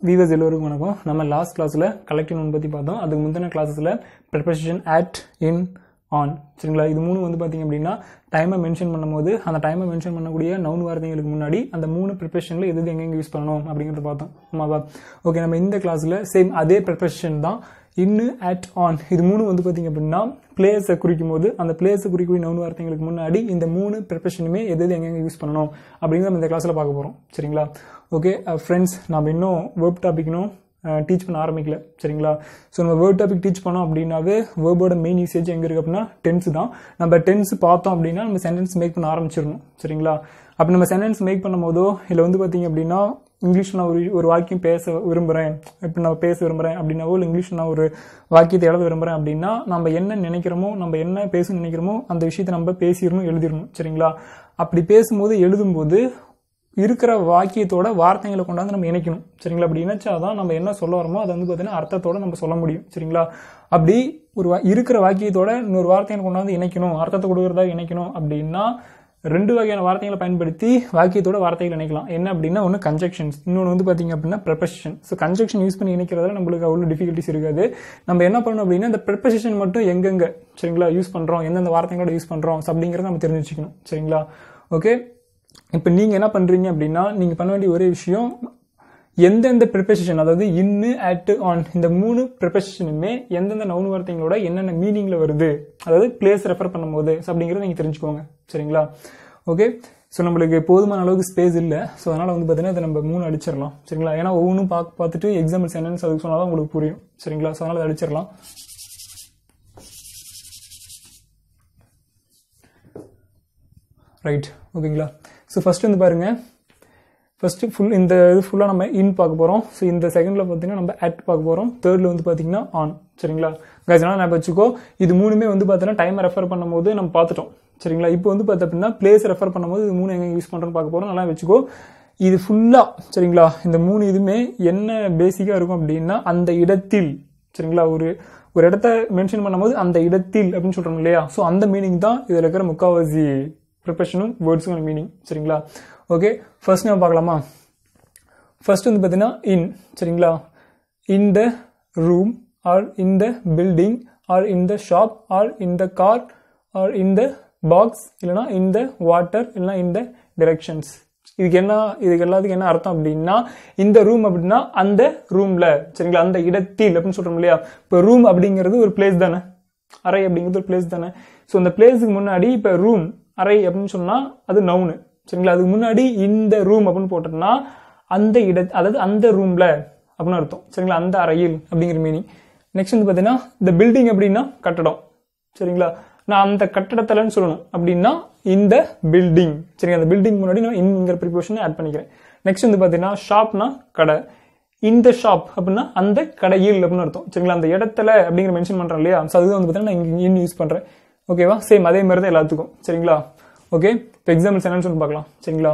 Viewers எல்லோருக்கும் வணக்கம். நம்ம லாஸ்ட் கிளாஸில் கலெக்டிவ் நவுன் பற்றி பார்த்தோம். அதுக்கு முந்தின கிளாஸஸில் ப்ரிப்போசிஷன் அட், இன், ஆன், சரிங்களா? இது மூணு வந்து பார்த்தீங்க அப்படின்னா டைமை மென்ஷன் பண்ணும்போது அந்த டைமை மென்ஷன் பண்ணக்கூடிய நவுன் வார்த்தைகளுக்கு முன்னாடி அந்த மூணு ப்ரிப்போசிஷனில் எது எங்கெங்கே யூஸ் பண்ணணும் அப்படிங்கிறத பார்த்தோம். ஆமாவா? ஓகே, நம்ம இந்த கிளாஸில் சேம் அதே ப்ரிப்போசிஷன் தான் இன்னு, அட், ஆன், இது மூணு வந்து பார்த்தீங்க அப்படின்னா பிளேஸை குறிக்கும் போது அந்த பிளேஸை குறிக்கக்கூடிய நவுன் வார்த்தைகளுக்கு முன்னாடி இந்த மூணு ப்ரிப்போசிஷனுமே எது எங்கெங்கே யூஸ் பண்ணணும் அப்படிங்கிறத நம்ம இந்த கிளாஸில் பார்க்க போகிறோம். சரிங்களா? ஓகே ஃப்ரெண்ட்ஸ், நம்ம இன்னும் வேர்ப் டாபிக் இன்னும் டீச் பண்ண ஆரம்பிக்கல. சரிங்களா? ஸோ நம்ம வேர்ப் டாபிக் டீச் பண்ணோம் அப்படின்னாவே வேர்போட மெயின் யூசேஜ் எங்கே இருக்குது அப்படின்னா டென்ஸ் தான். நம்ம டென்ஸ் பார்த்தோம் அப்படின்னா நம்ம சென்டென்ஸ் மேக் பண்ண ஆரம்பிச்சிடணும். சரிங்களா? அப்போ நம்ம சென்டென்ஸ் மேக் பண்ணும் போதோ இல்லை வந்து பார்த்தீங்க அப்படின்னா இங்கிலீஷ் நான் ஒரு வாக்கியம் பேச விரும்புகிறேன், இப்போ நான் பேச விரும்புகிறேன் அப்படின்னாவோ இல்லை இங்கிலீஷ் நான் ஒரு வாக்கியத்தை எழுத விரும்புகிறேன் அப்படின்னா நம்ம என்ன நினைக்கிறோமோ, நம்ம என்ன பேசணும்னு நினைக்கிறோமோ அந்த விஷயத்தை நம்ம பேசிடணும், எழுதிடணும். சரிங்களா? அப்படி பேசும்போது எழுதும்போது இருக்கிற வாக்கியத்தோட வார்த்தைகளை கொண்டாந்து நம்ம இணைக்கணும். சரிங்களா? அப்படி இணைச்சாதான் நம்ம என்ன சொல்ல வரோமோ அதை வந்து பார்த்தீங்கன்னா அர்த்தத்தோட நம்ம சொல்ல முடியும். சரிங்களா? அப்படி இருக்கிற வாக்கியத்தோட இன்னொரு வார்த்தையை கொண்டாந்து இணைக்கணும், அர்த்தத்தை கொடுக்கறதா இணைக்கணும் அப்படின்னா ரெண்டு வகையான வார்த்தைகளை பயன்படுத்தி வாக்கியத்தோட வார்த்தைகள் இணைக்கலாம். என்ன அப்படின்னா ஒன்று கன்ஜெக்ஷன்ஸ், இன்னொன்று வந்து பார்த்தீங்க அப்படின்னா ப்ரிப்போசிஷன். ஸோ கன்ஜெக்ஷன் யூஸ் பண்ணி இணைக்கிறதால நம்மளுக்கு அவ்வளோ டிஃபிகல்ட்டிஸ் இருக்காது. நம்ம என்ன பண்ணணும் அப்படின்னா இந்த ப்ரிப்போசிஷன் மட்டும் எங்கெங்க சரிங்களா யூஸ் பண்ணுறோம், எந்தெந்த வார்த்தைகளோட யூஸ் பண்ணுறோம் அப்படிங்கிறத நம்ம தெரிஞ்சு வச்சுக்கணும். சரிங்களா? ஓகே, இப்போ நீங்கள் என்ன பண்ணுறீங்க அப்படின்னா நீங்கள் பண்ண வேண்டிய ஒரே விஷயம் எந்தெந்த ப்ரிப்போசிஷன், அதாவது இன்னு, அட், ஆன், இந்த மூணு ப்ரிப்போசிஷனுமே எந்தெந்த நவுன் வார்த்தைகளோட என்னென்ன மீனிங்ல வருது, அதாவது பிளேஸ் ரெஃபர் பண்ணும்போது அப்படிங்கிறத நீங்கள் தெரிஞ்சுக்கோங்க. சரிங்களா? ஓகே, ஸோ நம்மளுக்கு போதுமான அளவுக்கு ஸ்பேஸ் இல்லை. ஸோ அதனால் வந்து பார்த்தீங்கன்னா இதை நம்ம மூணு அடிச்சிடலாம். சரிங்களா? ஏன்னா ஒவ்வொன்றும் பார்த்துட்டு எக்ஸாம்பிள் சென்டென்ஸ் அதுக்கு சொன்னால் தான் உங்களுக்கு புரியும். சரிங்களா? ஸோ அதனால் அதை அடிச்சிடலாம். ரைட், ஓகேங்களா? ஸோ ஃபர்ஸ்ட் வந்து பாருங்க, ஃபர்ஸ்ட் இந்த இது ஃபுல்லாக நம்ம இன் பார்க்க போகிறோம். ஸோ இந்த செகண்டில் பார்த்தீங்கன்னா நம்ம அட் பார்க்க போகிறோம். தேர்டில் வந்து பார்த்தீங்கன்னா ஆன். சரிங்களா? அதனால நான் வச்சுக்கோ, இது மூணுமே வந்து பார்த்தீங்கன்னா டைமை ரெஃபர் பண்ணும்போது நம்ம பார்த்துட்டோம். சரிங்களா? இப்போ வந்து பார்த்தா அப்படின்னா பிளேஸ் ரெஃபர் பண்ணும்போது இது மூணு எங்கே யூஸ் பண்ணுறோன்னு பார்க்க போகிறோம். நல்லா வச்சுக்கோ, இது ஃபுல்லாக சரிங்களா இந்த மூணு இதுவுமே என்ன பேசிக்காக இருக்கும் அப்படின்னா அந்த இடத்தில். சரிங்களா? ஒரு இடத்த மென்ஷன் பண்ணும்போது அந்த இடத்தில் அப்படின்னு சொல்கிறோம் இல்லையா? ஸோ அந்த மீனிங் தான் இதில் இருக்கிற முக்கால்வாசி ப்ரிப்போசிஷனும் வேர்ட்ஸுக்கான மீனிங். சரிங்களா? ஓகே, ஃபர்ஸ்ட் நம்ம பார்க்கலாமா? ஃபர்ஸ்ட் வந்து பார்த்தீங்கன்னா இன். சரிங்களா? In the room, or in the building, or in the shop, or in the car, or in the box, இல்லைனா இன் த வாட்டர், இல்லைனா இன் த டிரெக்ஷன்ஸ். இதுக்கு எல்லாத்துக்கும் என்ன அர்த்தம் அப்படின்னா இந்த ரூம் அப்படின்னா அந்த ரூம்ல. சரிங்களா? அந்த இடத்தில் அப்படின்னு சொல்றோம் இல்லையா? இப்போ ரூம் அப்படிங்கிறது ஒரு பிளேஸ் தானே, அறை அப்படிங்கிறது ஒரு பிளேஸ் தானே. ஸோ அந்த பிளேஸுக்கு முன்னாடி இப்போ ரூம், அறை அப்படின்னு சொன்னா அது நவுனு. சரிங்களா? அதுக்கு முன்னாடி இந்த ரூம் அப்படின்னு போட்டோம்னா அந்த அதாவது அந்த ரூம்ல அப்படின்னு அர்த்தம். சரிங்களா? அந்த அறையில் அப்படிங்கிற மீனிங். நெக்ஸ்ட் வந்து பார்த்தீங்கன்னா இந்த பில்டிங் அப்படின்னா கட்டடம். சரிங்களா? நான் அந்த கட்டடத்தில்னு சொல்லணும் அப்படின்னா இந்த பில்டிங். சரிங்களா? அந்த பில்டிங் முன்னாடி நான் இன்ங்கிற ப்ரிப்போசிஷனை ஆட் பண்ணிக்கிறேன். நெக்ஸ்ட் வந்து பார்த்தீங்கன்னா ஷாப்னா கடை, இந்த ஷாப் அப்படின்னா அந்த கடையில் அப்படின்னு அர்த்தம். சரிங்களா? அந்த இடத்துல அப்படிங்கிற மென்ஷன் பண்றேன் இல்லையா? ஸோ அதுதான் வந்து பார்த்தீங்கன்னா நான் இன் யூஸ் பண்றேன். ஓகேவா? சேம் அதே மாதிரி தான் எல்லாத்துக்கும். சரிங்களா? ஓகே, இப்போ எக்ஸாம்பிள் சென்டென்ஸ் ஒன்று பார்க்கலாம். சரிங்களா?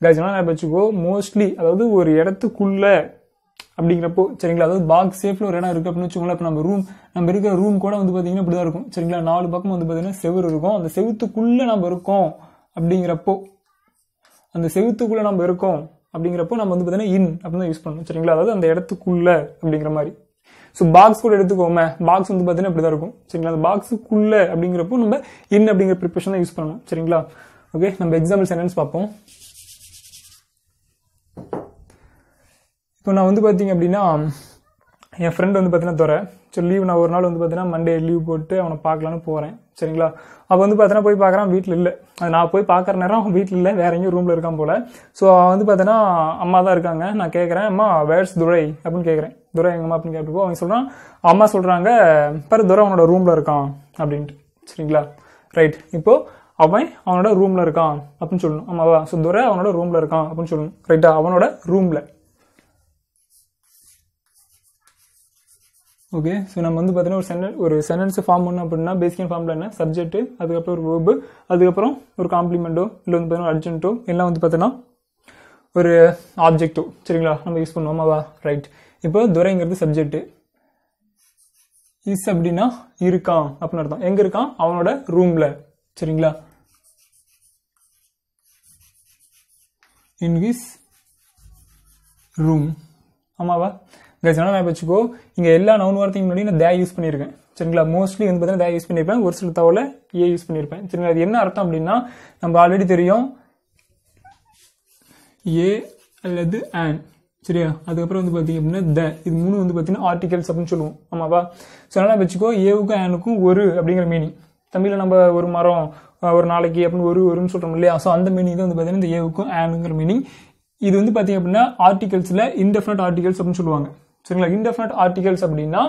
கைஸ், நான் வச்சுக்கோ, மோஸ்ட்லி அதாவது ஒரு இடத்துக்குள்ள அப்படிங்கிறப்போ சரிங்களா, அதாவது பாக்ஸ் சேஃப்ல ஒரு இடம் இருக்கு அப்படின்னு வச்சுக்கோங்களேன். இப்போ நம்ம இருக்கிற ரூம் கூட வந்து பார்த்தீங்கன்னா இப்படிதான் இருக்கும். சரிங்களா? 4 பக்கம் வந்து பார்த்தீங்கன்னா செவுரு இருக்கும். அந்த செவுத்துக்குள்ள நம்ம இருக்கோம் அப்படிங்கிறப்போ நம்ம வந்து பார்த்தீங்கன்னா இன் அப்படின்னு யூஸ் பண்ணணும். சரிங்களா? அதாவது அந்த இடத்துக்குள்ள அப்படிங்கிற மாதிரி. ஸோ பாக்ஸ் கூட எடுத்துக்கோமே, பாக்ஸ் வந்து பார்த்தீங்கன்னா இப்படிதான் இருக்கும். சரிங்களா? அந்த பாக்ஸுக்குள்ள அப்படிங்கிறப்போ நம்ம இன் அப்படிங்கிற ப்ரிப்பரேஷன் தான் யூஸ் பண்ணணும். சரிங்களா? ஓகே, நம்ம எக்ஸாம்பிள் சென்டென்ஸ் பார்ப்போம். இப்போ நான் வந்து பார்த்தீங்க அப்படின்னா என் ஃப்ரெண்ட் வந்து பார்த்தீங்கன்னா துறை. ஸோ லீவ் நான் ஒரு நாள் வந்து பார்த்தீங்கன்னா மண்டே லீவ் போட்டு அவனை பார்க்கலான்னு போகிறேன். சரிங்களா? அப்போ வந்து பார்த்தீங்கன்னா போய் பார்க்குறான், வீட்டில் இல்லை. அது நான் போய் பார்க்குற நேரம் வீட்டில் இல்லை, வேற எங்கேயும் ரூமில் இருக்கான் போல. ஸோ அவன் வந்து பார்த்தீங்கன்னா அம்மா தான் இருக்காங்க. நான் கேட்குறேன், அம்மா வேர்ஸ் துரை அப்படின்னு கேட்குறேன். துரை எங்கம்மா அப்படின்னு கேட்டுப்போ அவங்க சொல்கிறான், அம்மா சொல்கிறாங்க பாரு துரை அவனோட ரூமில் இருக்கான் அப்படின்ட்டு. சரிங்களா? ரைட், இப்போ அவனோட ரூமில் இருக்கான் அப்படின்னு சொல்லணும். ஆமாவா? ஸோ துரை அவனோட ரூமில் இருக்கான் அப்படின்னு சொல்லணும். ரைட்டா? அவனோட ரூமில். ஓகே, ஸோ நம்ம வந்து பார்த்தீங்கன்னா ஒரு சென்டென்ஸ் ஃபார்ம் பண்ணோம் அப்படின்னா பேசிக்கான ஃபார்மில் என்ன, சப்ஜெக்ட், அதுக்கப்புறம் ஒரு வேர்பு, அதுக்கப்புறம் ஒரு காம்ப்ளிமெண்ட்டோ இல்லை வந்து பார்த்தீங்கன்னா அர்ஜென்ட்டோ எல்லாம் வந்து பார்த்தீங்கன்னா ஒரு ஆப்ஜெக்டோ. சரிங்களா? நம்ம யூஸ் பண்ணுவோம். ஆமாவா? ரைட், இப்போ துரைங்கிறது சப்ஜெக்ட், இஸ் அப்படின்னா இருக்கான் அப்படின்னு அர்த்தம். எங்க இருக்கான்? அவனோட ரூம்ல. சரிங்களா? In his room. ஆமாவா கைஸ்? என்ன வச்சுக்கோ, இங்க எல்லா நவுன் வார்த்தையும் முன்னாடி நான் தே யூஸ் பண்ணியிருக்கேன் சரிங்களா. மோஸ்ட்லி வந்து பார்த்தீங்கன்னா தே யூஸ் பண்ணியிருப்பேன், ஒரு சில தவிர ஏ யூஸ் பண்ணியிருப்பேன் சரிங்களா. அது என்ன அர்த்தம் அப்படின்னா நம்ம ஆல்ரெடி தெரியும் ஏ அல்லது ஆன் சரியா. அதுக்கப்புறம் வந்து பார்த்தீங்க அப்படின்னா த, இது மூணு வந்து பார்த்தீங்கன்னா ஆர்டிகல்ஸ் அப்படின்னு சொல்லுவோம் ஆமாவா. ஸோ அதனால் வச்சுக்கோ ஏவுக்கும் ஆனுக்கும் ஒரு அப்படிங்கிற மீனிங். தமிழில் நம்ம ஒரு மரம் ஒரு நாளைக்கு அப்படின்னு ஒருன்னு சொல்கிறோம் இல்லையா. ஸோ அந்த மீனிங் தான் வந்து பார்த்தீங்கன்னா இந்த ஏவுக்கும் ஆனுங்கிற மீனிங். இது வந்து பார்த்தீங்க அப்படின்னா ஆர்டிகல்ஸில் இன்டெஃபினட் ஆர்டிகல்ஸ் அப்படின்னு சொல்லுவாங்க சரிங்களா. இன்டெஃபினட் ஆர்டிகல்ஸ் அப்படின்னா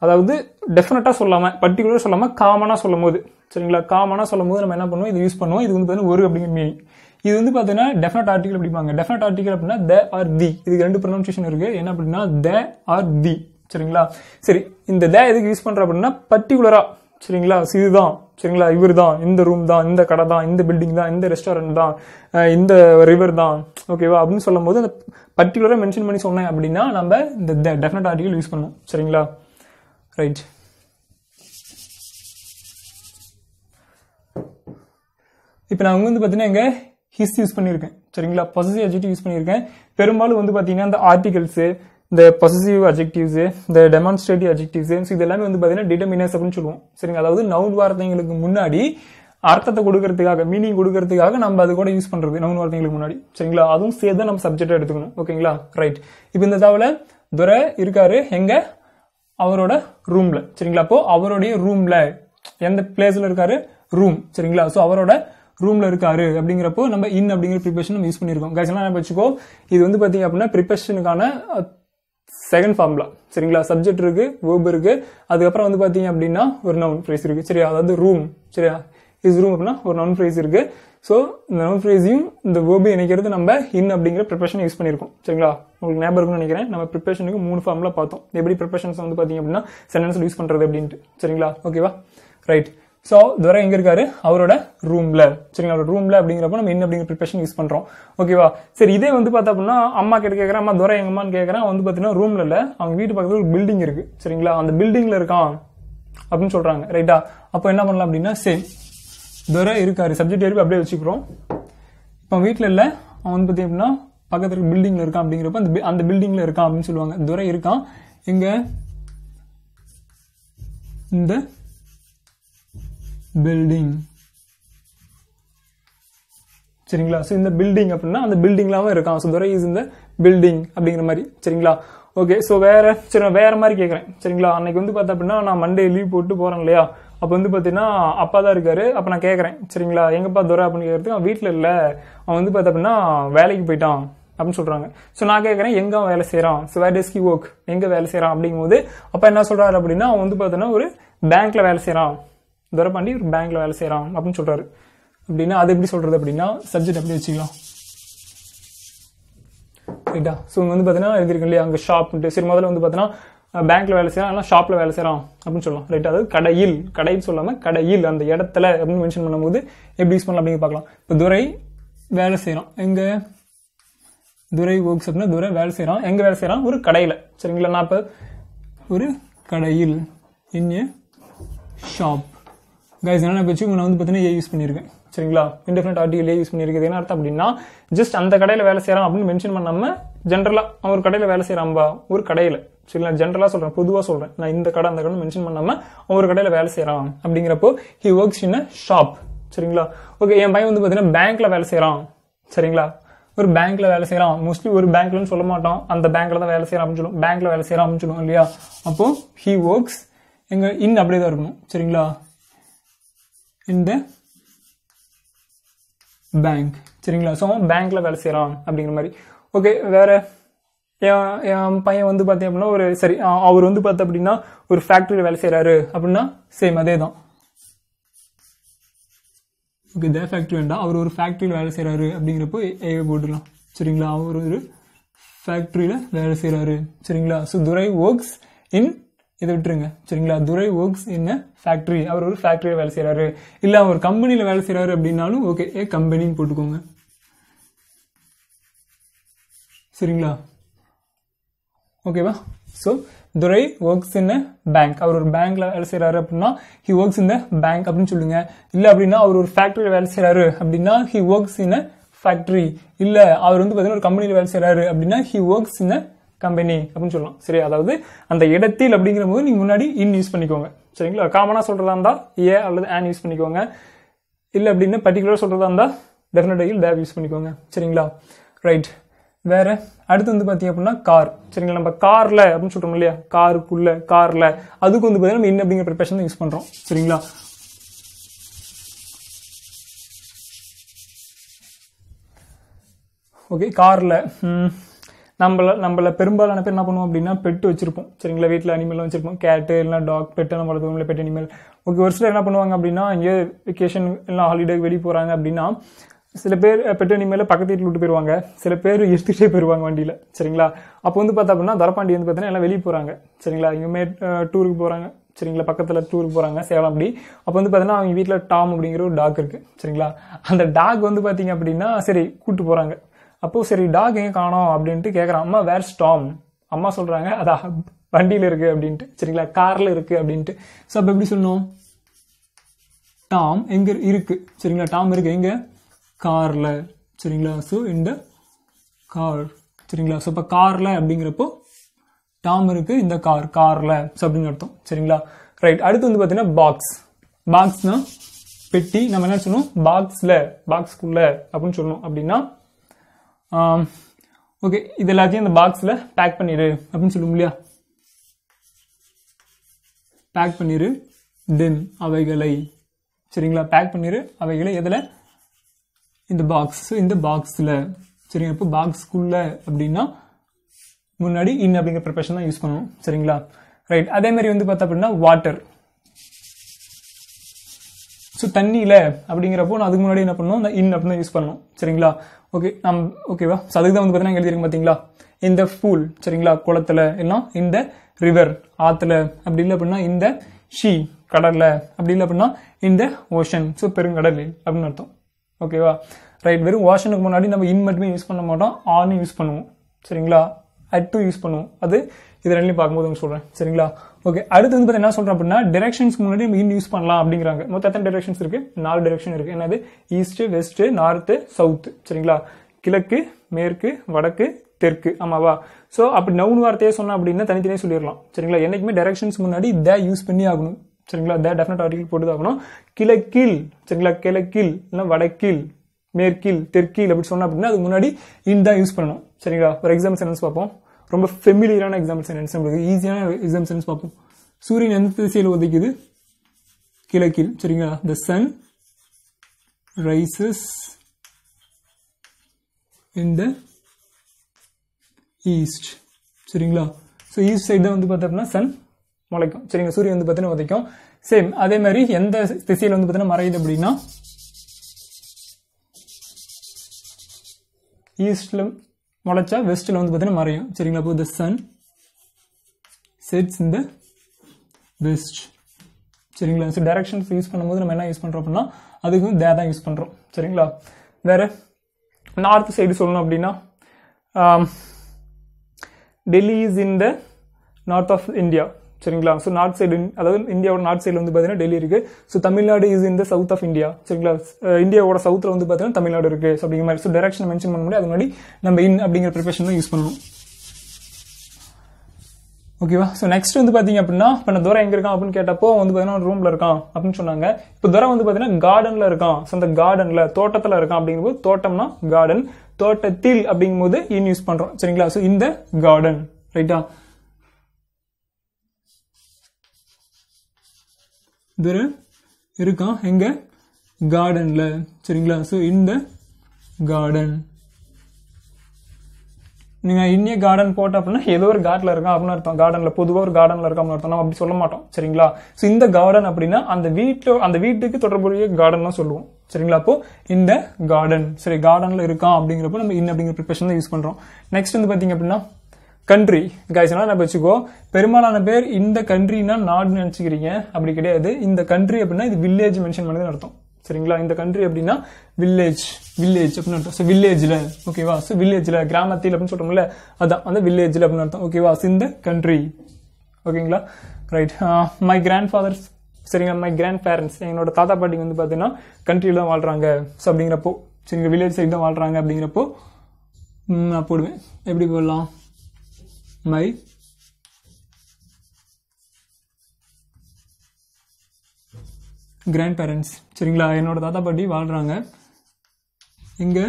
அதாவது டெஃபினட்டாக சொல்லாமல் பர்டிகுலராக சொல்லாமல் காமனாக சொல்லும் போது சரிங்களா. காமனாக சொல்லும் போது நம்ம என்ன பண்ணுவோம், இது யூஸ் பண்ணுவோம். இது வந்து பார்த்தீங்கன்னா ஒரு அப்படிங்கிற மீனிங். இது வந்து பார்த்தீங்கன்னா டெஃபினட் ஆர்டிகல் அப்படிப்பாங்க. டெஃபினட் ஆர்டிகல் அப்படின்னா த ஆர் தி. இதுக்கு ரெண்டு ப்ரொனன்சியேஷன் இருக்கு. என்ன அப்படின்னா த ஆர் தி சரிங்களா. சரி, இந்த த எதுக்கு யூஸ் பண்ற அப்படின்னா பர்டிகுலரா சரிங்களா. இதுதான் சரிங்களா, இவர் தான், இந்த ரூம் தான், இந்த கடை தான், இந்த பில்டிங் தான், இந்த ரெஸ்டாரண்ட் தான், இந்த ரிவர் தான் ஓகேவா அப்படின்னு சொல்லும் போது அந்த பர்டிகுலரா மென்ஷன் பண்ணி சொன்னேன் அப்படின்னா நம்ம இந்த டெஃபினட் ஆர்டிகல் யூஸ் பண்ணுவோம் சரிங்களா. ரைட். இப்போ நான் வந்து பார்த்தீங்கன்னா இங்கே ஹிஸ் யூஸ் பண்ணியிருக்கேன் சரிங்களா. பொசசிவ் அட்ஜெக்டிவ் யூஸ் பண்ணியிருக்கேன். பெரும்பாலும் வந்து பார்த்தீங்கன்னா இந்த ஆர்டிகல்ஸ், இந்த பொசசிவ் அட்ஜெக்டிவ்ஸ், இந்த டெமான்ஸ்ட்ரேட்டிவ் அட்ஜெக்டிவ்ஸ், இது எல்லாமே வந்து பார்த்தீங்கன்னா டிட்டர்மினர்ஸ் அப்படின்னு சொல்லுவோம் சரிங்களா. அதாவது நவுன் வார்த்தைகளுக்கு முன்னாடி அர்த்தத்தை கொடுக்கறதுக்காக, மீனிங் கொடுக்கறதுக்காக நம்ம அது கூட யூஸ் பண்றது நவுன் வார்த்தைகளுக்கு முன்னாடி சரிங்களா. அதுவும் சேர்த்து நம்ம சப்ஜெக்டா எடுத்துக்கணும் ஓகேங்களா. ரைட். இப்போ இந்த தவிர துரை இருக்காரு எங்க, அவரோட ரூம்ல சரிங்களா. அப்போ அவருடைய ரூம்ல எந்த பிளேஸ்ல இருக்காரு, ரூம் சரிங்களா. ஸோ அவரோட ரூம்ல இருக்காரு அப்படிங்கிறப்போ நம்ம இன் அப்படிங்கிற ப்ரிப்பரேஷன் நம்ம யூஸ் பண்ணிருக்கோம். கைஸ் எல்லாம் வச்சுக்கோ, இது வந்து பாத்தீங்க அப்படின்னா ப்ரிப்பரேஷனுக்கான செகண்ட் ஃபார்முலா சரிங்களா. சப்ஜெக்ட் இருக்கு, வேர்ப் இருக்கு, அதுக்கப்புறம் வந்து பாத்தீங்க அப்படின்னா ஒரு நவுன் ஃப்ரேஸ் இருக்கு சரியா. அதாவது ரூம் சரியா, இஸ் ரூம் அப்படின்னா ஒரு நவுன் ஃப்ரேஸ் இருக்கு. ஸோ இந்த நவுன் ஃப்ரேஸையும் இந்த வேர்பையும் இணைக்கிறது நம்ம இன் அப்படிங்கிற ப்ரிப்பரேஷன் யூஸ் பண்ணிருக்கோம் சரிங்களா. உங்களுக்கு ஞாபகம் இருக்குன்னு நினைக்கிறேன். நம்ம ப்ரிப்பரேஷனுக்கு 3 ஃபார்முலா பார்த்தோம், எப்படி ப்ரிப்பரேஷன்ஸ் வந்து பாத்தீங்க அப்படின்னா சென்டென்ஸ் யூஸ் பண்றது அப்படின்ட்டு சரிங்களா. ஓகேவா. ரைட். ஸோ துரை எங்க இருக்காரு, அவரோட ரூம்ல சரிங்களா. அவரோட ரூம்ல அப்படிங்கிறப்ப நம்ம இன் அப்படிங்கிற ப்ரிப்பரேஷன் யூஸ் பண்றோம் ஓகேவா. சரி, இதே வந்து பார்த்தா அப்படின்னா அம்மா கிட்ட கேட்கறேன், அம்மா துரை எங்கம்மான்னு கேட்கறேன். வந்து பாத்தீங்கன்னா ரூம்ல இல்ல, அவங்க வீட்டு பக்கத்துல ஒரு பில்டிங் இருக்கு சரிங்களா. அந்த பில்டிங்ல இருக்கான் அப்படின்னு சொல்றாங்க ரைட்டா. அப்போ என்ன பண்ணலாம் அப்படின்னா சேம் துரை இருக்காரு சப்ஜெக்ட் இருக்கு அப்படியே வச்சுக்கிறோம். இப்போ வீட்டுல இல்ல, அவன் வந்து பாத்தீங்க அப்படின்னா பக்கத்துல பில்டிங்ல இருக்கான் அப்படிங்கிறப்ப அந்த பில்டிங்ல இருக்கான் அப்படின்னு சொல்லுவாங்க. துரை இருக்கான் எங்க, இந்த பில்டிங் சரிங்களா. சோ இந்த பில்டிங் அப்படின்னா அந்த பில்டிங்லாவும் இருக்கான். சோ துரை இஸ் இந்த பில்டிங் அப்படிங்கிற மாதிரி சரிங்களா. ஓகே. சோ வேற மாதிரி கேட்கறேன் சரிங்களா. அன்னைக்கு வந்து பார்த்தா அப்படின்னா நான் மண்டே லீவ் போட்டு போறேன் இல்லையா. அப்ப வந்து பாத்தீங்கன்னா அப்பா தான் இருக்காரு. அப்ப நான் கேட்கறேன் சரிங்களா, எங்கப்பா துரை அப்படின்னு கேட்கறதுக்கு அவன் வீட்டுல இல்ல, அவன் வந்து பார்த்தா அப்படின்னா வேலைக்கு போயிட்டான் அப்படின்னு சொல்றாங்க. சோ நான் கேட்கறேன் எங்க அவன் வேலை செய்யறான், so where does he work, எங்க வேலை செய்யறான் அப்படிங்கும் போது அப்ப என்ன சொல்றாரு அப்படின்னா அவன் வந்து பாத்தீங்கன்னா ஒரு பேங்க்ல வேலை செய்யறான், துரைபாண்டி ஒரு பேங்க்ல வேலை செய்யறான் அப்படின்னு சொல்றாரு. அப்படின்னா அது எப்படி சொல்றது அப்படின்னா சப்ஜெக்ட் அப்படி வச்சுக்கலாம் ரைட்டா. ஸோ இங்க வந்து பாத்தீங்கன்னா எழுதிருக்கேன் இல்லையா, அங்க ஷாப். சரி, முதல்ல வந்து பாத்தீங்கன்னா பேங்க்ல வேலை செய்யறான், எல்லாம் ஷாப்ல வேலை செய்யறான் அப்படின்னு சொல்லலாம் ரைட். அதாவது கடையில் சொல்லாம கடையில் அந்த இடத்துல அப்படின்னு மென்ஷன் பண்ணும்போது எப்படி யூஸ் பண்ணலாம் அப்படின்னு பார்க்கலாம். இப்போ துரை வேலை செய்யறான், எங்க துரை ஒர்க்ஸ் அப்படின்னா துரை வேலை செய்யறான், எங்க வேலை செய்யறான், ஒரு கடையில சரிங்களா. நான் இப்ப ஒரு கடையில் இன் ஏ ஷாப் கைஸ் என்ன வச்சு நான் வந்து பார்த்தீங்கன்னா ஏ யூஸ் பண்ணியிருக்கேன் சரிங்களா. இன்டெஃபினிட் ஆர்டிகல் ஏ யூஸ் பண்ணியிருக்கேன். என்ன அர்த்தம் அப்படின்னா ஜஸ்ட் அந்த கடையில் வேலை செய்யறான் அப்படின்னு மென்ஷன் பண்ணாம ஜென்ரலா அவன் ஒரு கடையில் வேலை செய்யறான்பா, ஒரு கடையில சரிங்களா. ஜென்ரலா சொல்றேன், பொதுவா சொல்றேன், நான் இந்த கடை அந்த கடை மென்ஷன் பண்ணாம அவன் ஒரு கடையில் வேலை செய்யறான் அப்படிங்கிறப்போ he works in a shop சரிங்களா. ஓகே. என் பையன் வந்து பார்த்தீங்கன்னா பேங்க்ல வேலை செய்யறான் சரிங்களா. ஒரு பேங்க்ல வேலை செய்யறான், மோஸ்ட்லி ஒரு பேங்க்லன்னு சொல்ல மாட்டோம், அந்த பேங்க்ல தான் வேலை செய்யறான் அப்படின்னு சொல்லுவோம், பேங்க்ல வேலை செய்யறான் அப்படின்னு சொல்லுவோம் இல்லையா. அப்போ ஹி ஒர்க்ஸ் எங்க இன் அப்படியே தான் இருக்கணும் சரிங்களா, இந்த பேங்க் சரிங்களா. ஸோ பேங்க்ல வேலை செய்யறான் அப்படிங்கிற மாதிரி. ஓகே. வேற என் பையன் வந்து பார்த்தீங்க அப்படின்னா ஒரு சரி அவர் வந்து பார்த்தா அப்படின்னா ஒரு ஃபேக்டரியில வேலை செய்யறாரு அப்படின்னா சேம் அதே தான். ஓகே, தே ஃபேக்டரி வேண்டாம், அவர் ஒரு ஃபேக்டரியில வேலை செய்யறாரு அப்படிங்கிறப்போ ஏ போட்டுக்கலாம் சரிங்களா. அவர் ஒரு ஃபேக்டரியில வேலை செய்யறாரு சரிங்களா. ஸோ துரை ஒர்க்ஸ் இன், இதை விட்டுருங்க சரிங்களா. துரை ஒர்க்ஸ் இன் ஃபேக்டரி, அவர் ஒரு ஃபேக்டரியில வேலை செய்யறாரு. இல்ல அவர் கம்பெனில வேலை செய்யறாரு அப்படின்னாலும் ஓகே, ஏ கம்பெனின்னு போட்டுக்கோங்க சரிங்களா. ஓகேவா. So Durai works in bank, அவர் ஒரு பேங்க்ல வேலை செய்யறாரு அப்படின்னா ஹி ஒர்க்ஸ் இன் பேங்க் அப்படின்னு சொல்லுங்க. இல்ல அப்படின்னா அவர் ஒரு ஃபேக்டரியில வேலை செய்யறாரு அப்படின்னா ஹி ஒர்க்ஸ் இன் ஃபேக்டரி. இல்ல அவர் வந்து பாத்தீங்கன்னா ஒரு கம்பெனில வேலை செய்யறாரு அப்படின்னா ஹி ஒர்க்ஸ் இன் கம்பெனி அப்படின்னு சொல்லலாம். சரி, அதாவது அந்த இடத்தில் அப்படிங்கிற போது நீங்க முன்னாடி இன் யூஸ் பண்ணிக்கோங்க. சரிங்களா, காமனா சொல்றதா இருந்தா ஏ அல்லது ஆன் யூஸ் பண்ணிக்கோங்க. இல்ல அப்படின்னு பர்டிகுலரா சொல்றதா இருந்தா டெஃபினட்டாக தேவ் யூஸ் பண்ணிக்கோங்க. சரிங்களா, ரைட். வேற அடுத்து வந்து பாத்தீங்க அப்படின்னா கார். சரிங்களா, நம்ம கார்ல அப்படின்னு சொல்றோம் இல்லையா, காருக்குள்ள கார்ல, அதுக்கு வந்து பாத்தீங்கன்னா நம்ம இன் அப்படிங்கிற ப்ரிப்பரேஷன் யூஸ் பண்றோம். சரிங்களா, ஓகே. கார்ல நம்மள பெரும்பாலான பேர் என்ன பண்ணுவோம் அப்படின்னா பெட்டு வச்சிருப்போம். சரிங்களா, வீட்டில் அனிமல் வச்சிருப்போம். கேட்டு இல்லைனா டாக், பெட்டு நம்ம வளர்த்துவோம், இல்லை பெட் அனிமல். ஓகே, ஒரு சிலர் என்ன பண்ணுவாங்க அப்படின்னா இங்கே வெக்கேஷன் இல்லை ஹாலிடே வெளியே போறாங்க அப்படின்னா சில பேர் பெட் அனிமேல பக்கத்து வீட்டில் விட்டு போயிருவாங்க, சில பேர் எடுத்துகிட்டே போயிருவாங்க வண்டியில. சரிங்களா, அப்போ வந்து பார்த்தா அப்படின்னா தரப்பாண்டி வந்து பார்த்தீங்கன்னா எல்லாம் வெளியே போறாங்க. சரிங்களா, இங்கேயுமே டூருக்கு போறாங்க. சரிங்களா, பக்கத்துல டூருக்கு போறாங்க சேலம் அப்படி. அப்போ வந்து பார்த்தீங்கன்னா அவங்க வீட்டில் டாம் அப்படிங்கிற ஒரு டாக் இருக்கு. சரிங்களா, அந்த டாக் வந்து பார்த்தீங்க அப்படின்னா சரி கூட்டு போறாங்க. அப்போ சரி டாக் எங்க காணோம் அப்படின்ட்டு கேட்கறான். அம்மா வேர்ஸ் டாம்? அம்மா சொல்றாங்க அதா வண்டியில இருக்கு அப்படின்ட்டு. சரிங்களா, கார்ல இருக்கு அப்படின்ட்டு. ஸோ அப்போ எப்படி சொல்லணும், டாம் எங்க இருக்கு? சரிங்களா, டாம் இருக்கு எங்க? கார்ல. சரிங்களா, ஸோ இந்த கார். சரிங்களா, ஸோ இப்போ கார்ல அப்படிங்கிறப்போ டாம் இருக்கு இந்த கார்ல அப்படின்னு அர்த்தம். சரிங்களா, ரைட். அடுத்து வந்து பாத்தீங்கன்னா பாக்ஸ். பாக்ஸ்னா பெட்டி. நம்ம என்ன சொல்லணும், பாக்ஸ்ல, பாக்ஸ்குள்ள அப்படின்னு சொல்லணும். அப்படின்னா ஓகே, இது எல்லாத்தையும் இந்த பாக்ஸ்ல பேக் பண்ணிரு அப்படின்னு சொல்லுவோம் இல்லையா. பேக் பண்ணிரு தென் அவைகளை. சரிங்களா, பேக் பண்ணிரு அவைகளை எதுல? இந்த பாக்ஸ். இந்த பாக்ஸ்ல. சரிங்க, இப்போ பாக்ஸ்குள்ள அப்படின்னா முன்னாடி இன் அப்படிங்கிற ப்ரிப்பரேஷன் தான் யூஸ் பண்ணணும். சரிங்களா, ரைட். அதே மாதிரி வந்து பார்த்தா அப்படின்னா வாட்டர். ஸோ தண்ணியில அப்படிங்கிறப்போ நான் அதுக்கு முன்னாடி என்ன பண்ணணும், இந்த இன் அப்படின்னு யூஸ் பண்ணணும். சரிங்களா, ஓகே. ஓகேவா? ஸோ அதுக்கு தான் வந்து பார்த்தீங்கன்னா எழுதிருக்கேன் பார்த்தீங்களா, இந்த பூல். சரிங்களா, குளத்துல. எல்லாம் இந்த ரிவர், ஆத்துல. அப்படி இல்லை அப்படின்னா இந்த ஷீ, கடல்ல. அப்படி இல்லை அப்படின்னா இந்த ஓஷன், ஸோ பெருங்கடல் அப்படின்னு அர்த்தம். ஓகேவா, ரைட். வெறும் ஓஷனுக்கு முன்னாடி நம்ம இன் மட்டுமே யூஸ் பண்ண மாட்டோம், ஆன் யூஸ் பண்ணுவோம். சரிங்களா, அட் டு யூஸ் பண்ணுவோம். அது இது ரெண்டுலையும் பார்க்கும்போது சொல்றேன். சரிங்களா, ஓகே. அடுத்து வந்து என்ன சொல்றேன் அப்படின்னா டைரக்ஷன்ஸ்க்கு முன்னாடி நம்ம இன் யூஸ் பண்ணலாம் அப்படிங்கிறாங்க. மொத்தம் எத்தனை டைரக்ஷன்ஸ் இருக்கு? 4 டைரக்ஷன் இருக்கு. என்னது? East, west, north, south. சரிங்களா, கிழக்கு, மேற்கு, வடக்கு, தெற்கு. ஆமாவா? ஸோ அப்படி நவுன் வார்த்தையே சொன்னா அப்படின்னா தனித்தனியே சொல்லிடலாம். சரிங்களா, என்னைக்குமே டைரக்ஷன்ஸ் முன்னாடி த யூஸ் பண்ணி ஆகணும். சரிங்களா, த டெஃபினட் ஆர்டிகல் போட்டு ஆகணும். கிழக்கில். சரிங்களா, கிழக்கில் இல்ல வடக்கில், மேற்கில், தெற்கில் அப்படி சொன்னா அப்படின்னா அதுக்கு முன்னாடி இன் தான் யூஸ் பண்ணணும். சரிங்களா, ஒரு எக்ஸாம்பிள் சென்டென்ஸ் பார்ப்போம். ரொம்ப ஃபெமிலியரான எக்ஸாம்பிள் சென்டென்ஸ், உங்களுக்கு ஈஸியான எக்ஸாம்பிள் சென்டென்ஸ் பார்ப்போம். சூரியன் எந்த திசையில் உதிக்குது? கிழக்கில். சரிங்களா, the sun rises in the east. சரிங்களா, ஸோ ஈஸ்ட் சைடு தான் வந்து பார்த்தோம்னா சன் முளைக்கும். சரிங்களா, சூரியன் வந்து பார்த்தீங்கன்னா உதைக்கும். சேம் அதே மாதிரி எந்த திசையில் வந்து பார்த்தீங்கன்னா மறையுது அப்படின்னா ஈஸ்ட்ல முளைச்சா வெஸ்ட்ல வந்து பார்த்தீங்கன்னா மறையும். சரிங்களா, அப்போ the sun sets in the west. சரிங்களா, ஸோ டைரக்ஷன்ஸ் யூஸ் பண்ணும்போது நம்ம என்ன யூஸ் பண்றோம் அப்படின்னா அதுக்கு தே தான் யூஸ் பண்றோம். சரிங்களா, வேற நார்த் சைடு சொல்லணும் அப்படின்னா Delhi is in the north of India. சரிங்களா, ஸோ நார்த் சைடு, அதாவது இந்தியாவோட நார்த் சைடில் வந்து பார்த்தீங்கன்னா டெல்லி இருக்கு. So Tamil Nadu is in the south of India. சரிங்களா, இந்தியாவோட சவுத்தில் வந்து பார்த்தீங்கன்னா தமிழ்நாடு இருக்கு. ஸோ அப்படிங்கிற மாதிரி ஸோ டைரக்ஷன் மென்ஷன் பண்ண முடியாது, அது முன்னாடி நம்ம இன் அப்படிங்கிற ப்ரிப்பரேஷன் தான் யூஸ் பண்ணணும். ஓகேவா, ஸோ நெக்ஸ்ட் வந்து பார்த்தீங்க அப்படின்னா இப்போ நான் துரை எங்க இருக்கான் அப்படின்னு கேட்டப்போ வந்து பார்த்தீங்கன்னா ரூம்ல இருக்கான் அப்படின்னு சொன்னாங்க. இப்போ துரை வந்து பார்த்தீங்கன்னா கார்டன்ல இருக்கான். ஸோ அந்த கார்டன்ல தோட்டத்தில் இருக்கான் அப்படிங்கும்போது தோட்டம்னா கார்டன், தோட்டத்தில் அப்படிங்கும்போது இன் யூஸ் பண்றோம். சரிங்களா, ஸோ இந்த கார்டன். ரைட்டா, துரை இருக்கான் எங்க? கார்டன்ல. சரிங்களா, ஸோ இந்த கார்டன். நீங்க இன்னிய கார்டன் போட்ட அப்படின்னா ஏதோ ஒரு கார்டன்ல இருக்கான் அப்படின்னு அர்த்தம். கார்டன்ல பொதுவாக ஒரு கார்டன்ல இருக்கா அப்படின்னு அர்த்தம். நம்ம அப்படி சொல்ல மாட்டோம். சரிங்களா, ஸோ இந்த கார்டன் அப்படின்னா அந்த வீட்டுக்கு தொடர்புடைய கார்டன் தான் சொல்லுவோம். சரிங்களா, அப்போ இந்த கார்டன். சரி, கார்டன்ல இருக்கான் அப்படிங்கிறப்போ நம்ம இன் அப்படிங்கிற ப்ரிப்பரேஷன் தான் யூஸ் பண்றோம். நெக்ஸ்ட் வந்து பாத்தீங்க அப்படின்னா கண்ட்ரி. கைஸ் நம்ம வச்சுக்கோ, பெரும்பாலான பேர் இந்த கண்ட்ரினா நாடுன்னு நினைச்சுக்கிறீங்க. அப்படி கிடையாது. இந்த கண்ட்ரி அப்படின்னா இது வில்லேஜ் மென்ஷன் பண்ணதுன்னு அர்த்தம். சரிங்களா, இந்த கண்ட்ரி அப்படின்னா வில்லேஜ் அப்படின்னு அர்த்தம். ஸோ வில்லேஜ்ல. ஓகேவா, ஸோ வில்லேஜ்ல, கிராமத்தில் அப்படின்னு சொல்றோம்ல, அதான் அந்த வில்லேஜ்ல அப்படின்னு அர்த்தம். ஓகேவா, இந்த கண்ட்ரி. ஓகேங்களா, ரைட். My grandfathers. சரிங்களா, மை கிராண்ட் பேரண்ட்ஸ், என்னோட தாத்தா பாட்டி வந்து பாத்தீங்கன்னா கண்ட்ரியில தான் வாழ்றாங்க. ஸோ அப்படிங்கிறப்போ சரிங்க வில்லேஜ் சைடு தான் வாழ்றாங்க அப்படிங்கிறப்போ நான் போடுவேன். எப்படி போடலாம்? My grandparents. சரிங்களா, என்னோட தாத்தா பாட்டி வாழ்றாங்க இங்க